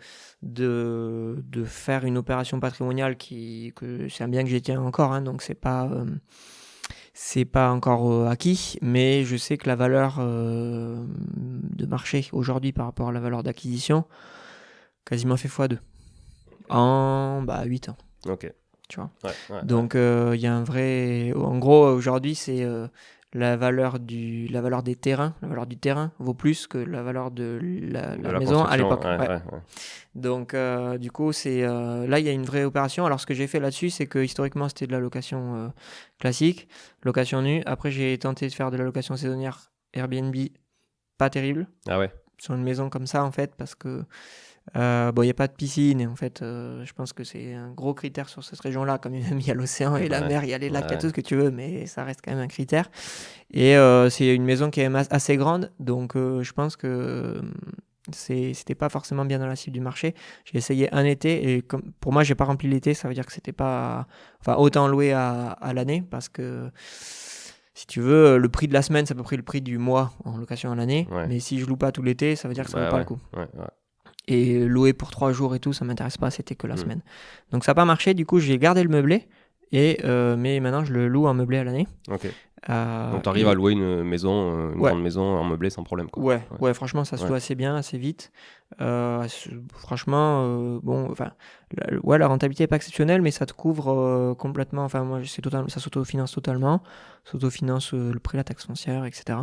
faire une opération patrimoniale que c'est un bien que j'y tiens encore, hein, donc c'est pas encore acquis, mais je sais que la valeur de marché aujourd'hui par rapport à la valeur d'acquisition quasiment fait x2 en 8 ans. Ok. Tu vois. Donc il y a un vrai... En gros, aujourd'hui, c'est la valeur des terrains. La valeur du terrain vaut plus que la valeur de la maison à l'époque. Donc du coup, là, il y a une vraie opération. Alors ce que j'ai fait là-dessus, c'est que historiquement, c'était de la location classique, location nue. Après, j'ai tenté de faire de la location saisonnière Airbnb, pas terrible. Ah ouais. sur une maison comme ça, en fait, parce que bon, il n'y a pas de piscine, et en fait, je pense que c'est un gros critère sur cette région-là. Comme même il y a l'océan et la mer, il y a les lacs, il y a tout ce que tu veux, mais ça reste quand même un critère. Et c'est une maison qui est même assez grande, donc je pense que c'était pas forcément bien dans la cible du marché. J'ai essayé un été, et comme, pour moi, j'ai pas rempli l'été, ça veut dire que c'était pas... Enfin, autant louer à l'année, parce que... Si tu veux, le prix de la semaine, c'est à peu près le prix du mois en location à l'année. Ouais. Mais si je loue pas tout l'été, ça veut dire que ça vaut pas le coup. Ouais. Et louer pour 3 jours et tout, ça m'intéresse pas, c'était que la semaine. Donc ça n'a pas marché, du coup j'ai gardé le meublé, mais maintenant je le loue en meublé à l'année. Ok. Donc tu arrives à louer une maison, une grande maison en meublé sans problème, quoi. Ouais, franchement ça se loue assez bien, assez vite. Franchement, bon, enfin, la rentabilité n'est pas exceptionnelle, mais ça te couvre complètement. Enfin, moi, ça s'autofinance totalement, s'autofinance le prix de la taxe foncière, etc.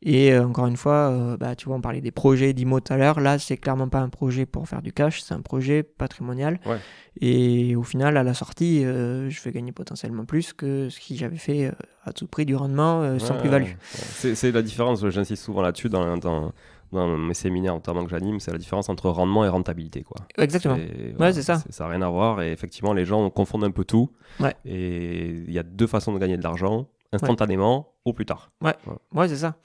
Et encore une fois, tu vois, on parlait des projets d'IMO tout à l'heure. Là, c'est clairement pas un projet pour faire du cash, c'est un projet patrimonial. Ouais. Et au final, à la sortie, je vais gagner potentiellement plus que ce que j'avais fait à tout prix du rendement sans plus-value. C'est la différence, j'insiste souvent là-dessus dans mes séminaires notamment que j'anime, c'est la différence entre rendement et rentabilité, quoi. Exactement. Voilà, c'est ça. Ça n'a rien à voir, et effectivement les gens confondent un peu tout. Ouais. Et il y a 2 façons de gagner de l'argent, instantanément ou plus tard. Ouais, c'est ça.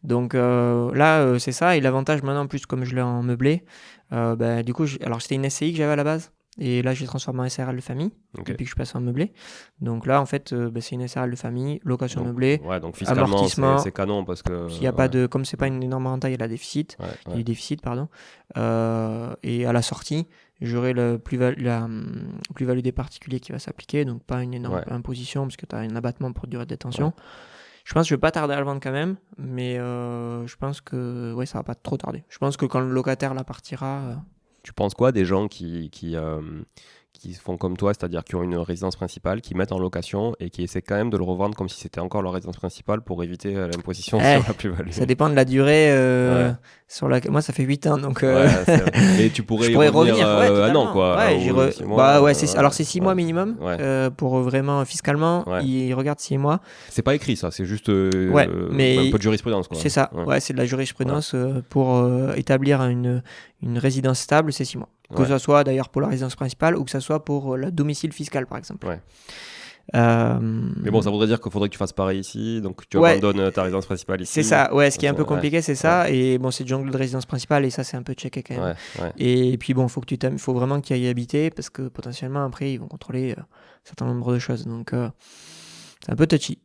Donc là, c'est ça. Et l'avantage maintenant, en plus, comme je l'ai en meublé, du coup, alors c'était une SCI que j'avais à la base. Et là, j'ai transformé en SRL de famille depuis que je passe en meublé. Donc là, en fait, c'est une SRL de famille, location meublée, donc fiscalement, amortissement. C'est canon parce que... Il y a pas de, comme c'est pas une énorme renta, il y a la déficit. Il y a du déficit, pardon. Et à la sortie, j'aurai la plus-value des particuliers qui va s'appliquer. Donc pas une énorme imposition parce que tu as un abattement pour durée de détention. Je pense que je vais pas tarder à le vendre quand même, mais je pense que ça va pas trop tarder. Je pense que quand le locataire la partira... Tu penses quoi des gens qui font comme toi, c'est-à-dire qui ont une résidence principale, qui mettent en location et qui essaient quand même de le revendre comme si c'était encore leur résidence principale pour éviter l'imposition sur la plus-value? Ça dépend de la durée. Moi, ça fait 8 ans, donc... Et tu pourrais y revenir un an, quoi. Alors, c'est 6 mois minimum pour vraiment, fiscalement, ils regardent 6 mois. C'est pas écrit, ça, c'est juste mais un peu de jurisprudence, quoi. C'est ça, c'est de la jurisprudence pour établir une résidence stable, c'est 6 mois. Que ça soit d'ailleurs pour la résidence principale ou que ça soit pour le domicile fiscal, par exemple. Mais bon, ça voudrait dire qu'il faudrait que tu fasses pareil ici, donc tu abandonnes ta résidence principale ici. C'est ça, ce qui est un peu compliqué, c'est ça. Et bon, c'est de jungle de résidence principale et ça, c'est un peu checké quand même. Et puis bon, faut vraiment que tu y ailles habiter parce que potentiellement après, ils vont contrôler un certain nombre de choses. Donc, c'est un peu touchy.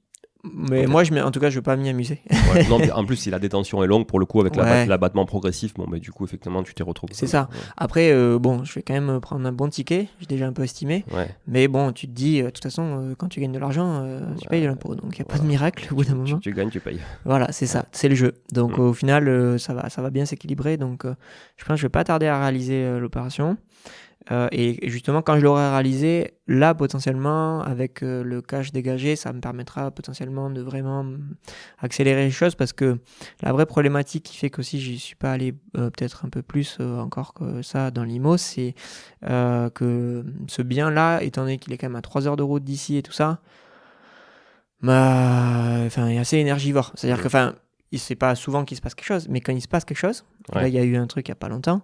Mais moi, en tout cas, je ne veux pas m'y amuser. Non, en plus, si la détention est longue, pour le coup, avec l'abattement progressif, du coup, effectivement, tu t'y retrouves. C'est ça. Après, je vais quand même prendre un bon ticket. J'ai déjà un peu estimé. Mais bon, tu te dis, de toute façon, quand tu gagnes de l'argent, tu payes de l'impôt. Donc, il n'y a pas de miracle au bout d'un moment. Tu gagnes, tu payes. Voilà, c'est ça. C'est le jeu. Donc, au final, ça va bien s'équilibrer. Donc, je pense que je ne vais pas tarder à réaliser l'opération. Et justement, quand je l'aurai réalisé, là, potentiellement, avec le cash dégagé, ça me permettra potentiellement de vraiment accélérer les choses parce que la vraie problématique qui fait qu'aussi je n'y suis pas allé peut-être un peu plus encore que ça dans l'IMO, c'est que ce bien-là, étant donné qu'il est quand même à 3 heures de route d'ici et tout ça, il est assez énergivore. C'est-à-dire que, c'est pas souvent qu'il se passe quelque chose, mais quand il se passe quelque chose, là, il y a eu un truc il n'y a pas longtemps,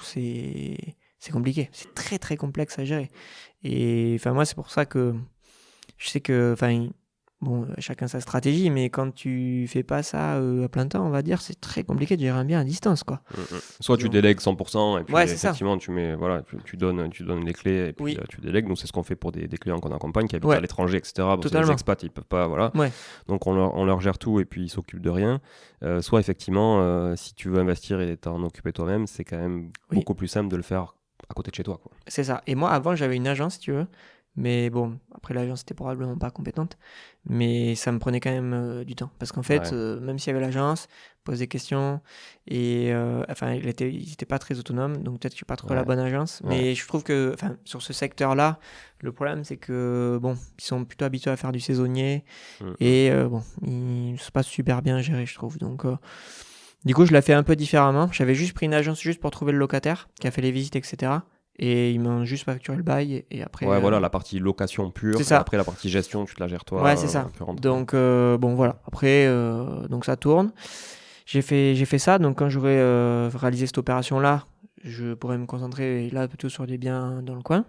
c'est compliqué, c'est très très complexe à gérer. Et moi, c'est pour ça que je sais que, chacun sa stratégie, mais quand tu fais pas ça à plein temps, on va dire, c'est très compliqué de gérer un bien à distance, quoi. Soit tu délègues 100%, et puis effectivement, tu mets, tu donnes les clés, et puis tu délègues. Nous, c'est ce qu'on fait pour des clients qu'on accompagne, qui habitent à l'étranger, etc. Bon, c'est des expats, ils peuvent pas, Donc on leur gère tout, et puis ils s'occupent de rien. Soit effectivement, si tu veux investir et t'en occuper toi-même, c'est quand même beaucoup plus simple de le faire à côté de chez toi, quoi. C'est ça. Et moi, avant, j'avais une agence, si tu veux. Mais bon, après l'agence était probablement pas compétente, mais ça me prenait quand même du temps. Parce qu'en fait, même s'il y avait l'agence, pose des questions, et ils étaient pas très autonomes, donc peut-être que je suis pas trop la bonne agence. Mais je trouve que sur ce secteur-là, le problème c'est que ils sont plutôt habitués à faire du saisonnier, et ils se passent super bien gérés, je trouve. Donc du coup, je l'ai fait un peu différemment. J'avais juste pris une agence juste pour trouver le locataire, qui a fait les visites, etc. Et ils m'ont juste facturé le bail et après... la partie location pure, et après la partie gestion, tu te la gères toi. Ouais, c'est ça. Donc, voilà. Après, donc ça tourne. j'ai fait ça. Donc, quand j'aurai réalisé cette opération-là, je pourrais me concentrer là plutôt sur des biens dans le coin.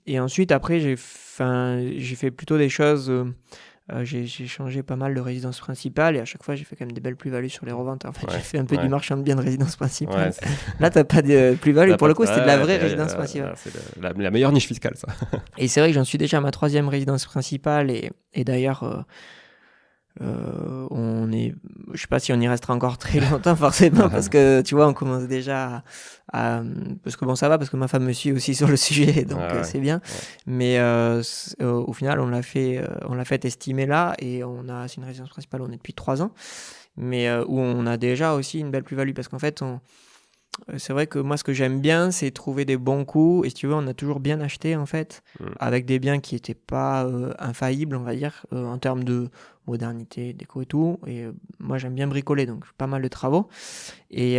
Et ensuite, après, j'ai fait plutôt des choses. J'ai changé pas mal de résidence principale et à chaque fois, j'ai fait quand même des belles plus-values sur les reventes. En fait, j'ai fait un peu du marchand de biens de résidence principale. Là, t'as pas de plus-value. Pour le coup, c'était de la vraie résidence principale. C'est la meilleure niche fiscale, ça. Et c'est vrai que j'en suis déjà à ma 3e résidence principale et d'ailleurs, je sais pas si on y restera encore très longtemps forcément parce que tu vois, on commence déjà parce que bon, ça va parce que ma femme me suit aussi sur le sujet, donc c'est bien. Mais au final, on l'a fait estimer là et c'est une résidence principale, on est depuis 3 ans, mais où on a déjà aussi une belle plus-value parce qu'en fait, c'est vrai que moi, ce que j'aime bien, c'est trouver des bons coups. Et si tu veux, on a toujours bien acheté, en fait, avec des biens qui n'étaient pas infaillibles, on va dire, en termes de modernité, déco et tout. Et moi, j'aime bien bricoler, donc pas mal de travaux. Et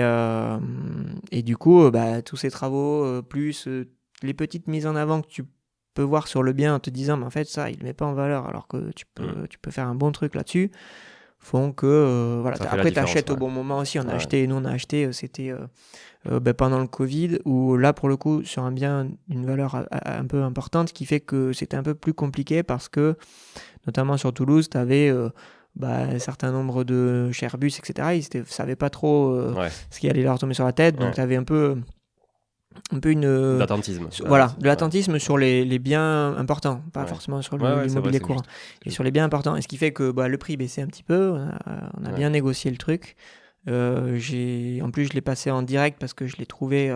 du coup, tous ces travaux, plus les petites mises en avant que tu peux voir sur le bien en te disant, mais en fait, ça, il ne met pas en valeur, alors que tu peux faire un bon truc là-dessus, font que voilà. Après tu achètes au bon moment aussi. On a acheté c'était pendant le Covid, où là pour le coup sur un bien d'une valeur un peu importante, qui fait que c'était un peu plus compliqué parce que notamment sur Toulouse tu avais un certain nombre de Airbus, etc. Ils ne savaient pas trop ce qui allait leur tomber sur la tête, donc tu avais un peu une l'attentisme. De l'attentisme sur les biens importants, pas forcément sur l'immobilier courant, et sur les biens importants. Et ce qui fait que le prix baissait un petit peu, on a bien négocié le truc. En plus, je l'ai passé en direct parce que je l'ai trouvé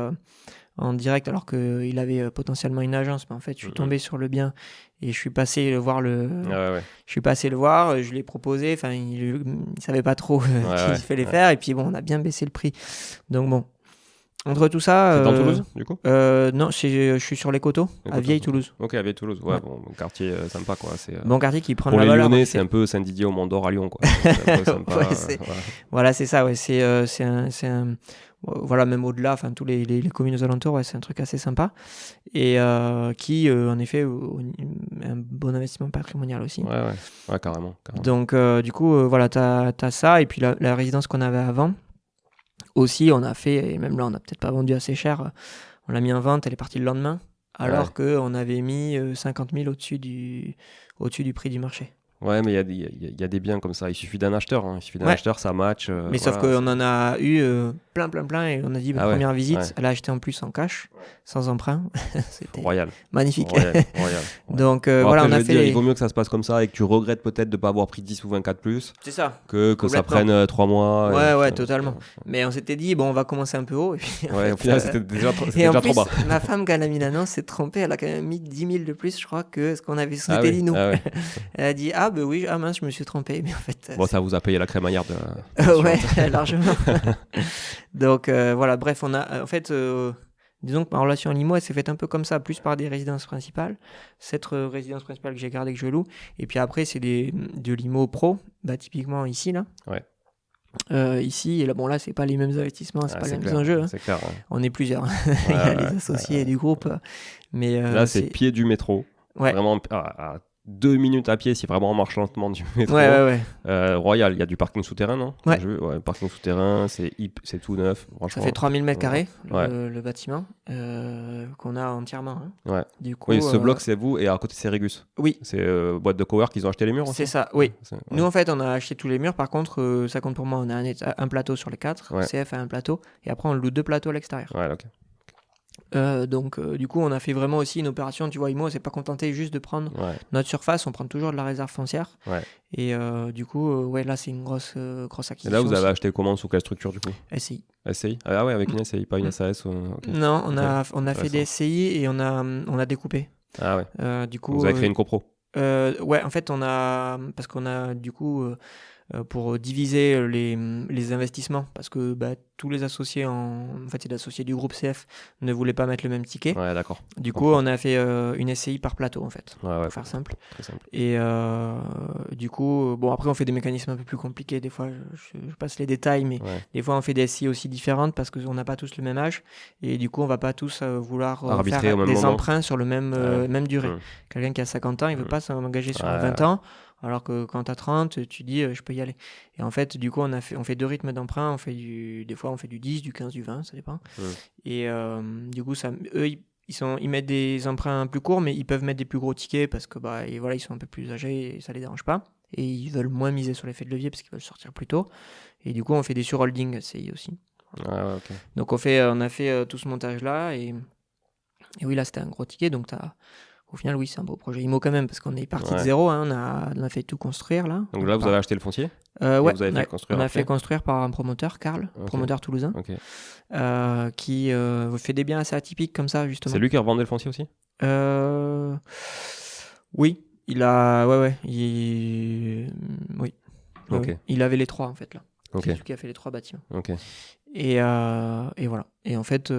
en direct alors qu'il avait potentiellement une agence, mais en fait, je suis tombé sur le bien et je suis passé le voir. Je suis passé le voir, je l'ai proposé, enfin, il savait pas trop qu'il fallait faire, et puis bon, on a bien baissé le prix. Donc bon. Entre tout ça. C'est dans Toulouse, du coup ? Non, je suis sur les Coteaux, à Vieille-Toulouse. Ok, à Vieille-Toulouse. Ouais, bon quartier sympa, quoi. Bon quartier qui prend de la valeur. Pour les Lyonnais, c'est un peu Saint-Didier au Mont-d'Or à Lyon, quoi. C'est un peu sympa. Voilà, c'est ça, ouais. C'est un. Voilà, même au-delà, enfin, tous les communes aux alentours, ouais, c'est un truc assez sympa. Et qui, en effet, un bon investissement patrimonial aussi. Ouais, carrément. Donc, du coup, voilà, t'as ça. Et puis la résidence qu'on avait avant. Aussi, on a fait, et même là, on n'a peut-être pas vendu assez cher, on l'a mis en vente, elle est partie le lendemain, alors qu'on avait mis 50 000 au-dessus du prix du marché. Ouais, mais il y a des biens comme ça, il suffit d'un acheteur, ça match. Mais sauf qu'on en a eu plein, et on a dit, première visite, elle a acheté en plus en cash, sans emprunt. C'était royal. Magnifique. Royal. Donc après, voilà, on a fait. Il vaut mieux que ça se passe comme ça et que tu regrettes peut-être de ne pas avoir pris 10 ou 24 plus. C'est ça. Que ça prenne 3 mois. Ouais, totalement. Mais on s'était dit, bon, on va commencer un peu haut. Et puis, au final, c'était déjà trop bas. Ma femme, quand elle a mis l'annonce, s'est trompée. Elle a quand même mis 10 000 de plus, je crois, que ce qu'on avait souhaité dit nous. Elle a dit, mince, je me suis trompé. Mais en fait. Bon, ça vous a payé la crémaillère ouais, largement. Donc voilà, bref, on a en fait. Disons que ma relation à l'IMO, elle s'est faite un peu comme ça, plus par des résidences principales. Cette résidence principale que j'ai gardée, que je loue. Et puis après, c'est de l'IMO pro, typiquement ici, là. Ouais. Ici, et là, là, c'est pas les mêmes investissements, c'est pas les mêmes enjeux. C'est clair. On est plusieurs. Il y a les associés du groupe. Mais, là, c'est pied du métro. Vraiment à 2 minutes à pied si vraiment on marche lentement du métro. Royal, il y a du parking souterrain, non ? Parking souterrain, c'est tout neuf. Ça fait 3000 m2 le bâtiment qu'on a entièrement. Du coup, ce bloc, c'est vous, et à côté, c'est Régus. Oui. C'est boîte de cowork, ils ont acheté les murs aussi. C'est ça, oui. Nous, en fait, on a acheté tous les murs. Par contre, ça compte pour moi, on a un plateau sur les 4. CF a un plateau. Et après, on loue 2 plateaux à l'extérieur. Ouais, ok. Donc du coup on a fait vraiment aussi une opération, tu vois, IMO s'est pas contenté juste de prendre notre surface, on prend toujours de la réserve foncière et du coup là c'est une grosse acquisition. Et là vous avez acheté comment, sous quelle structure du coup ? SCI. Ah ouais, avec une SCI, pas une SAS okay. Non, on a fait des SCI et on a découpé. Ah ouais. Du coup vous avez créé une copro. Ouais, en fait parce qu'on a du coup pour diviser les investissements, parce que tous les associés, en fait c'est l'associé du groupe CF, ne voulaient pas mettre le même ticket. Ouais, d'accord. Du coup, on a fait une SCI par plateau, en fait, pour faire simple. Très simple. Et du coup, après on fait des mécanismes un peu plus compliqués, des fois je passe les détails, mais des fois on fait des SCI aussi différentes parce qu'on n'a pas tous le même âge, et du coup on va pas tous vouloir faire des emprunts sur le même durée. Quelqu'un qui a 50 ans, il veut pas s'engager sur 20 ans. Alors que quand tu as 30, tu dis je peux y aller. Et en fait, du coup, on fait 2 rythmes d'emprunt. Des fois, on fait du 10, du 15, du 20, ça dépend. Et du coup, eux, ils mettent des emprunts plus courts, mais ils peuvent mettre des plus gros tickets parce que et voilà, ils sont un peu plus âgés et ça les dérange pas. Et ils veulent moins miser sur l'effet de levier parce qu'ils veulent sortir plus tôt. Et du coup, on fait des surholdings SCI aussi. Ah, okay. Donc on a fait tout ce montage-là. Et oui, là, c'était un gros ticket. Donc au final, oui, c'est un beau projet IMO quand même parce qu'on est parti de zéro. Hein, on a fait tout construire là. Donc là, vous avez acheté le foncier ouais, vous avez fait construire on a fait construire par un promoteur, Karl, promoteur toulousain, qui fait des biens assez atypiques comme ça, justement. C'est lui qui revendait le foncier aussi Oui, il a... Ouais, oui. Okay. Il avait les 3 en fait là. Okay. C'est lui qui a fait les 3 bâtiments. Okay. Et voilà. Et en fait,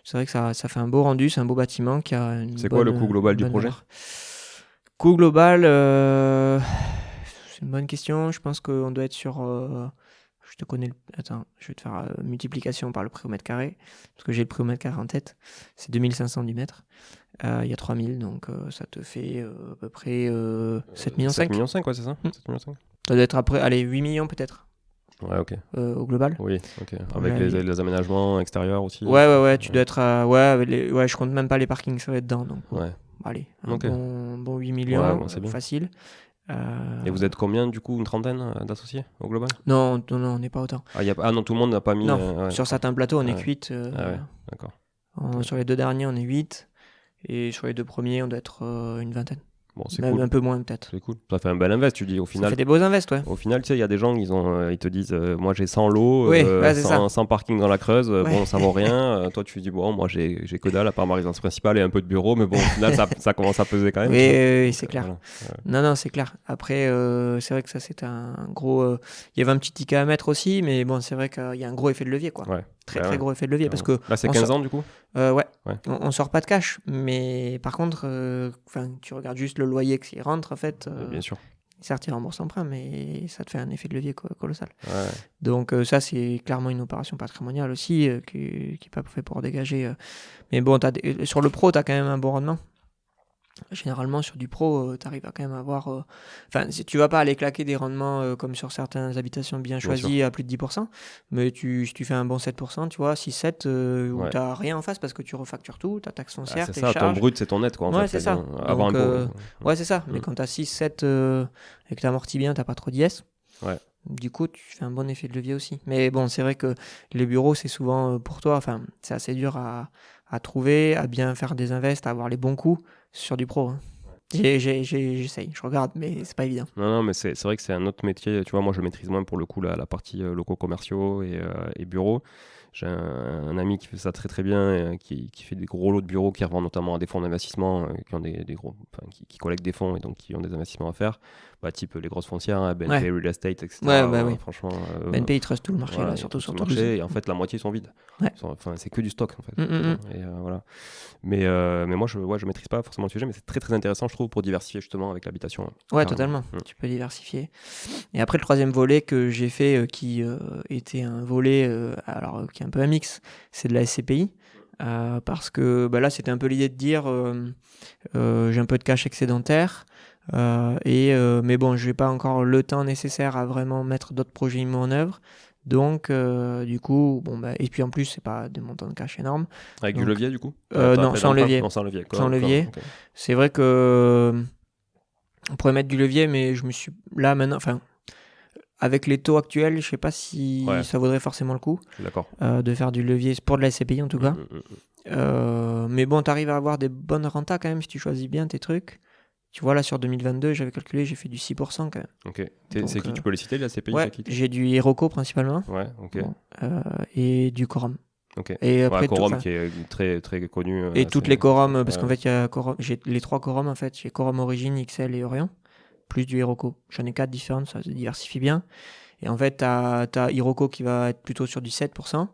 c'est vrai que ça fait un beau rendu, c'est un beau bâtiment qui a une C'est quoi le coût global du projet ? Coût global, c'est une bonne question. Je pense qu'on doit être sur... je te connais... Attends, je vais te faire multiplication par le prix au mètre carré, parce que j'ai le prix au mètre carré en tête. C'est 2500 du mètre. Il y a 3000, donc ça te fait à peu près 7,5 millions. 7,5 millions, ouais, c'est ça 7,5 millions. Ça doit être après, allez, 8 millions peut-être. Ouais, ok. Au global. Oui, ok. Avec les aménagements extérieurs aussi. Ouais, tu dois être à... Ouais, je compte même pas les parkings, ça va être dedans. Donc, ouais. Allez, bon 8 millions, c'est facile. Et vous êtes combien, du coup, une trentaine d'associés au global ? Non, on n'est pas autant. Non, tout le monde n'a pas mis... Non, sur certains plateaux, on est que 8. ouais, d'accord. Sur les 2 derniers, on est 8. Et sur les 2 premiers, on doit être une vingtaine. Bon, c'est même cool. Un peu moins peut-être. C'est cool. Ça fait un bel invest, tu dis, au final. Ça fait des beaux invests, ouais. Au final, tu sais, il y a des gens, ils te disent, moi j'ai 100 lots, oui, 100 parking dans la Creuse, bon, ça vaut rien. Toi, tu dis, bon, moi j'ai que dalle à part ma résidence principale et un peu de bureau, mais bon, au final, ça commence à peser quand même. Oui, c'est clair. Voilà. Non, c'est clair. Après, c'est vrai que ça, c'est un gros... Il y avait un petit ticket à mettre aussi, mais bon, c'est vrai qu'il y a un gros effet de levier, quoi. Ouais. Très gros effet de levier. Parce que là, c'est 15 ans, du coup ouais. On sort pas de cash, mais par contre, tu regardes juste le loyer qui rentre, en fait. Bien sûr. Certes, il rembourse l'emprunt, mais ça te fait un effet de levier colossal. Ouais. Donc ça, c'est clairement une opération patrimoniale aussi, qui n'est pas fait pour dégager. Mais bon, sur le pro, tu as quand même un bon rendement. Généralement, sur du pro, tu arrives à quand même avoir... tu vas pas aller claquer des rendements comme sur certaines habitations bien choisies à plus de 10%, mais si tu fais un bon 7%, tu vois, 6-7, où tu n'as rien en face parce que tu refactures tout, ta taxe foncière, tes charges... C'est ça, ton brut, c'est ton net, quoi, en fait. C'est ça. Avant un ouais, c'est ça. Mais quand tu as 6-7 et que tu amortis bien, tu pas trop d'IS. Ouais. Du coup, tu fais un bon effet de levier aussi. Mais bon, c'est vrai que les bureaux, c'est souvent pour toi, c'est assez dur à trouver, à bien faire des invests, à avoir les bons coups sur du pro. Hein. J'essaye, je regarde, mais c'est pas évident. Non, mais c'est vrai que c'est un autre métier. Tu vois, moi, je maîtrise moins pour le coup la partie locaux commerciaux et bureaux. J'ai un ami qui fait ça très très bien, qui fait des gros lots de bureaux, qui revend notamment à des fonds d'investissement qui ont des gros, qui collectent des fonds et donc qui ont des investissements à faire, type les grosses foncières, BNP Real Estate, etc. Oui. Franchement, BNP, ils trustent tout le marché, là, surtout sur le marché. Et en fait, la moitié sont vides. Ouais. C'est que du stock, en fait. Et voilà. Mais moi, je maîtrise pas forcément le sujet, mais c'est très très intéressant, je trouve, pour diversifier justement avec l'habitation. Ouais, totalement. Tu peux diversifier. Et après, le troisième volet que j'ai fait, qui était un volet, qui est un peu un mix, c'est de la SCPI. Parce que là, c'était un peu l'idée de dire j'ai un peu de cash excédentaire. Mais bon, je n'ai pas encore le temps nécessaire à vraiment mettre d'autres projets IMO en œuvre. Donc, du coup, et puis en plus, c'est pas des montants de cash énormes. Avec du levier, du coup Non, sans levier. Non, sans levier. Sans levier. Okay. C'est vrai que on pourrait mettre du levier, mais je me suis là maintenant. Avec les taux actuels, je sais pas si ça vaudrait forcément le coup. D'accord. De faire du levier pour de la SCPI en tout cas. Mais bon, tu arrives à avoir des bonnes rentas quand même si tu choisis bien tes trucs. Tu vois, là, sur 2022, j'avais calculé, j'ai fait du 6% quand même. Ok. C'est qui tu peux les citer, la CPI? J'ai du Hiroko principalement. Ouais, ok. Et du Quorum. Ok. Et après, Quorum qui est très, très connu. Et toutes les Quorum, parce qu'en fait, il y a Quorum, j'ai les 3 Quorum, en fait. J'ai Quorum Origine, XL et Orion, plus du Hiroko. J'en ai 4 différentes, ça se diversifie bien. Et en fait, t'as Hiroko qui va être plutôt sur du 7%,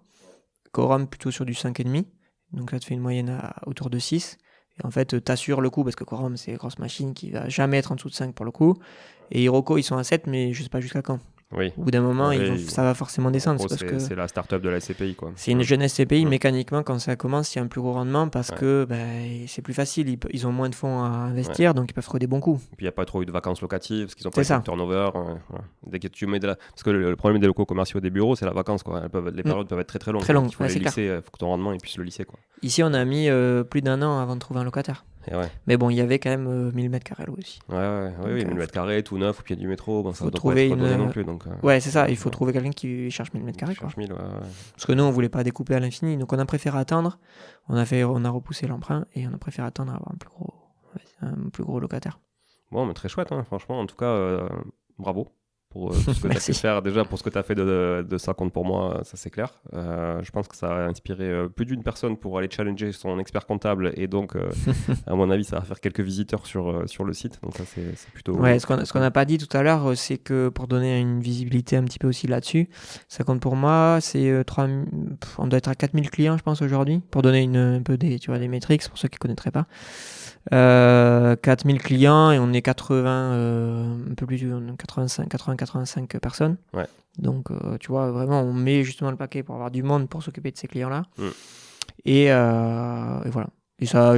Quorum plutôt sur du 5,5%. Donc ça te fait une moyenne autour de 6%. Et en fait, t'assures le coup, parce que Quorum, c'est une grosse machine qui va jamais être en dessous de 5 pour le coup. Et Hiroko, ils sont à 7, mais je sais pas jusqu'à quand. Oui. Au bout d'un moment, Ouais, ça va forcément descendre. En gros, c'est parce que c'est la start-up de la SCPI, quoi. c'est une jeune SCPI, mécaniquement, quand ça commence, il y a un plus gros rendement parce que c'est plus facile. Ils ont moins de fonds à investir, donc ils peuvent faire des bons coups. Et puis il n'y a pas trop eu de vacances locatives parce qu'ils n'ont C'est pas eu ça. de turnover. Voilà. Dès que tu mets Parce que le problème des locaux commerciaux des bureaux, c'est la vacance, quoi. Les périodes peuvent être très très longues. Très longues, Il faut les c'est lisser, il faut que ton rendement puisse le lisser, quoi. Ici, on a mis plus d'1 an avant de trouver un locataire. Et ouais. Mais bon, il y avait quand même 1000 mètres carrés aussi. Oui, 1000 mètres carrés, tout neuf, au pied du métro, bon, ça faut doit trouver pas être donné non plus. Donc, ouais, c'est ça, il faut trouver quelqu'un qui cherche 1000 mètres carrés. Cherche 1000, Parce que nous, on voulait pas découper à l'infini, donc on a préféré attendre. On a repoussé l'emprunt et on a préféré attendre à avoir un plus gros locataire. Bon, mais très chouette, hein, franchement. En tout cas, bravo pour tout ce que tu as fait faire. Déjà, pour ce que tu as fait de ça compte pour moi, ça c'est clair. Je pense que ça a inspiré plus d'une personne pour aller challenger son expert comptable. Et donc, à mon avis, ça va faire quelques visiteurs sur le site. Donc, ça, c'est plutôt. Ouais, ce qu'on n'a pas dit tout à l'heure, c'est que pour donner une visibilité un petit peu aussi là-dessus, ça compte pour moi, c'est on doit être à 4000 clients, je pense, aujourd'hui, pour donner un peu des métriques, pour ceux qui ne connaîtraient pas. 4000 clients et on est 80, un peu plus, 85 personnes. Ouais. Donc, tu vois, vraiment, on met justement le paquet pour avoir du monde pour s'occuper de ces clients-là. Et voilà. Et ça,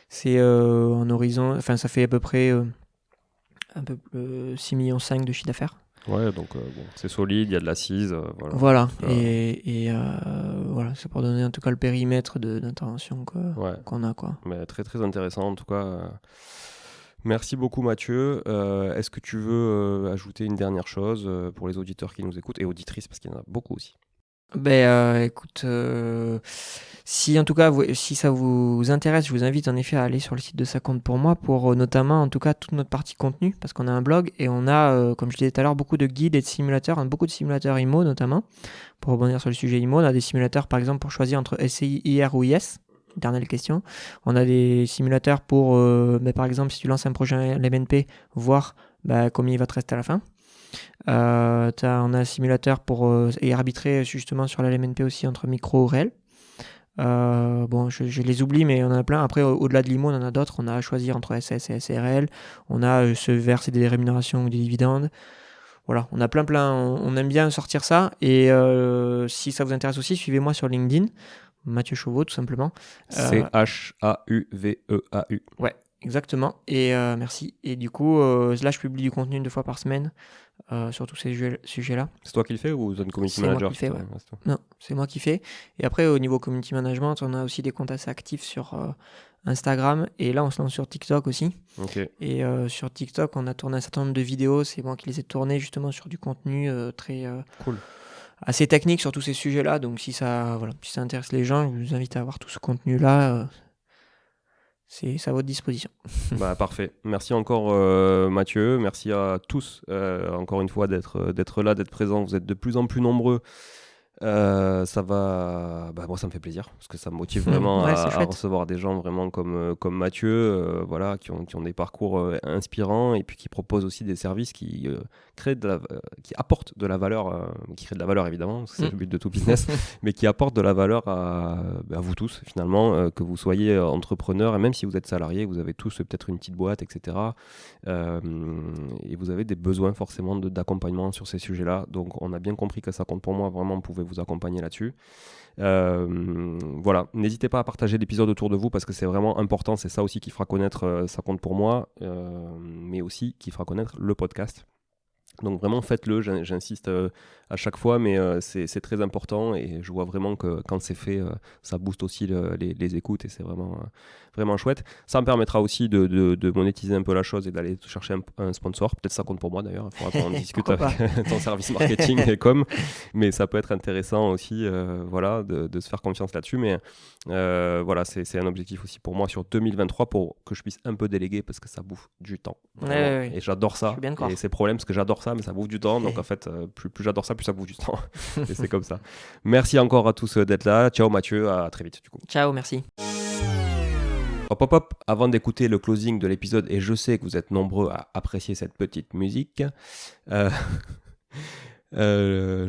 c'est en horizon, enfin, ça fait à peu près 6,5 millions de chiffre d'affaires. Ouais, donc c'est solide, il y a de l'assise. Voilà. Et voilà, c'est pour donner en tout cas le périmètre d'intervention qu'on a, quoi. Mais très très intéressant en tout cas. Merci beaucoup Mathieu. Est-ce que tu veux ajouter une dernière chose pour les auditeurs qui nous écoutent et auditrices parce qu'il y en a beaucoup aussi? Écoute, si en tout cas si ça vous intéresse, je vous invite en effet à aller sur le site de Ça compte pour moi pour notamment en tout cas toute notre partie contenu parce qu'on a un blog et on a comme je disais tout à l'heure beaucoup de guides et de simulateurs, beaucoup de simulateurs IMO notamment. Pour rebondir sur le sujet IMO, on a des simulateurs par exemple pour choisir entre SCI, IR ou IS. Dernière question. On a des simulateurs pour par exemple si tu lances un projet LMNP, voir combien il va te rester à la fin. On a un simulateur pour et arbitrer justement sur la LMNP aussi entre micro ou réel. Je les oublie, mais on en a plein. Après, au-delà de l'IMO, on en a d'autres. On a à choisir entre SS et SRL. On a se verser des rémunérations ou des dividendes. Voilà, on a plein. On aime bien sortir ça. Et si ça vous intéresse aussi, suivez-moi sur LinkedIn. Mathieu Chauveau, tout simplement. CHAUVEAU. Ouais, exactement. Et merci. Et du coup, là, je publie du contenu 2 fois par semaine. Sur tous ces sujets-là. C'est toi qui le fais ou Zone Community Manager? C'est moi qui le fais, ouais. Non, c'est moi qui fais. Et après, au niveau Community Management, on a aussi des comptes assez actifs sur Instagram. Et là, on se lance sur TikTok aussi. Okay. Et sur TikTok, on a tourné un certain nombre de vidéos. C'est moi qui les ai tournées justement sur du contenu très cool. Assez technique sur tous ces sujets-là. Donc, si ça intéresse les gens, je vous invite à voir tout ce contenu-là. C'est à votre disposition. Parfait. Merci encore Mathieu. Merci à tous encore une fois d'être là, d'être présents. Vous êtes de plus en plus nombreux. Ça va. Moi, ça me fait plaisir parce que ça me motive vraiment à recevoir des gens vraiment comme Mathieu, voilà, qui ont des parcours inspirants et puis qui proposent aussi des services qui qui apportent de la valeur, qui créent de la valeur évidemment, parce que c'est le but de tout business, mais qui apportent de la valeur à vous tous finalement, que vous soyez entrepreneur et même si vous êtes salarié, vous avez tous peut-être une petite boîte, etc. Et vous avez des besoins forcément d'accompagnement sur ces sujets-là. Donc on a bien compris que Ça compte pour moi, vraiment, on pouvait vous accompagner là-dessus. Voilà, n'hésitez pas à partager l'épisode autour de vous parce que c'est vraiment important, c'est ça aussi qui fera connaître Ça compte pour moi, mais aussi qui fera connaître le podcast. Donc vraiment faites-le, j'insiste à chaque fois, mais c'est très important et je vois vraiment que quand c'est fait, ça booste aussi les écoutes et c'est vraiment chouette. Ça me permettra aussi de monétiser un peu la chose et d'aller chercher un sponsor. Peut-être Ça compte pour moi d'ailleurs, il faudra qu'on en discute avec ton service marketing et com, mais ça peut être intéressant aussi de se faire confiance là-dessus. Mais voilà, c'est un objectif aussi pour moi sur 2023 pour que je puisse un peu déléguer parce que ça bouffe du temps. Ouais. Et j'adore ça. Et c'est le problème parce que j'adore ça, mais ça bouffe du temps. Donc en fait, plus j'adore ça, plus ça bouffe du temps. Et c'est comme ça. Merci encore à tous d'être là. Ciao Mathieu, à très vite du coup. Ciao, merci. Hop, avant d'écouter le closing de l'épisode, et je sais que vous êtes nombreux à apprécier cette petite musique, je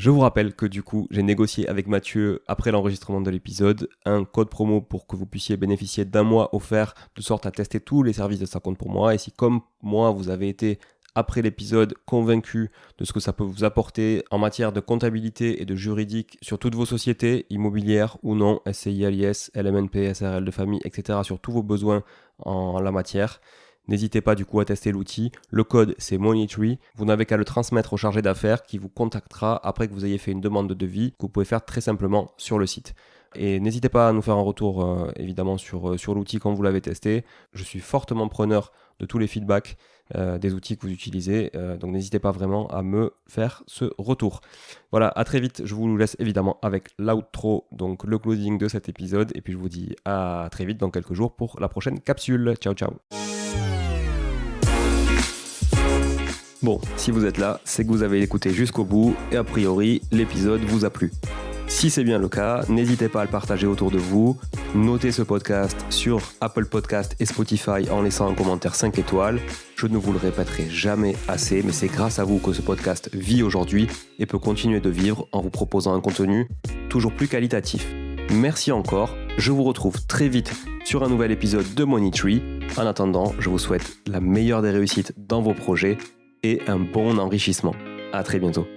vous rappelle que du coup, j'ai négocié avec Mathieu, après l'enregistrement de l'épisode, un code promo pour que vous puissiez bénéficier d'1 mois offert, de sorte à tester tous les services de Ça compte pour moi. Et si, comme moi, vous avez été après l'épisode convaincu de ce que ça peut vous apporter en matière de comptabilité et de juridique sur toutes vos sociétés, immobilières ou non, SCI, LIS, LMNP, SARL de famille, etc., sur tous vos besoins en la matière. N'hésitez pas du coup à tester l'outil. Le code, c'est Money3. Vous n'avez qu'à le transmettre au chargé d'affaires qui vous contactera après que vous ayez fait une demande de devis que vous pouvez faire très simplement sur le site. Et n'hésitez pas à nous faire un retour évidemment sur l'outil quand vous l'avez testé. Je suis fortement preneur de tous les feedbacks des outils que vous utilisez. Donc n'hésitez pas vraiment à me faire ce retour. Voilà, à très vite. Je vous laisse évidemment avec l'outro, donc le closing de cet épisode. Et puis je vous dis à très vite dans quelques jours pour la prochaine capsule. Ciao, ciao. Bon, si vous êtes là, c'est que vous avez écouté jusqu'au bout et a priori, l'épisode vous a plu. Si c'est bien le cas, n'hésitez pas à le partager autour de vous. Notez ce podcast sur Apple Podcast et Spotify en laissant un commentaire 5 étoiles. Je ne vous le répéterai jamais assez, mais c'est grâce à vous que ce podcast vit aujourd'hui et peut continuer de vivre en vous proposant un contenu toujours plus qualitatif. Merci encore, je vous retrouve très vite sur un nouvel épisode de Money3. En attendant, je vous souhaite la meilleure des réussites dans vos projets et un bon enrichissement. À très bientôt.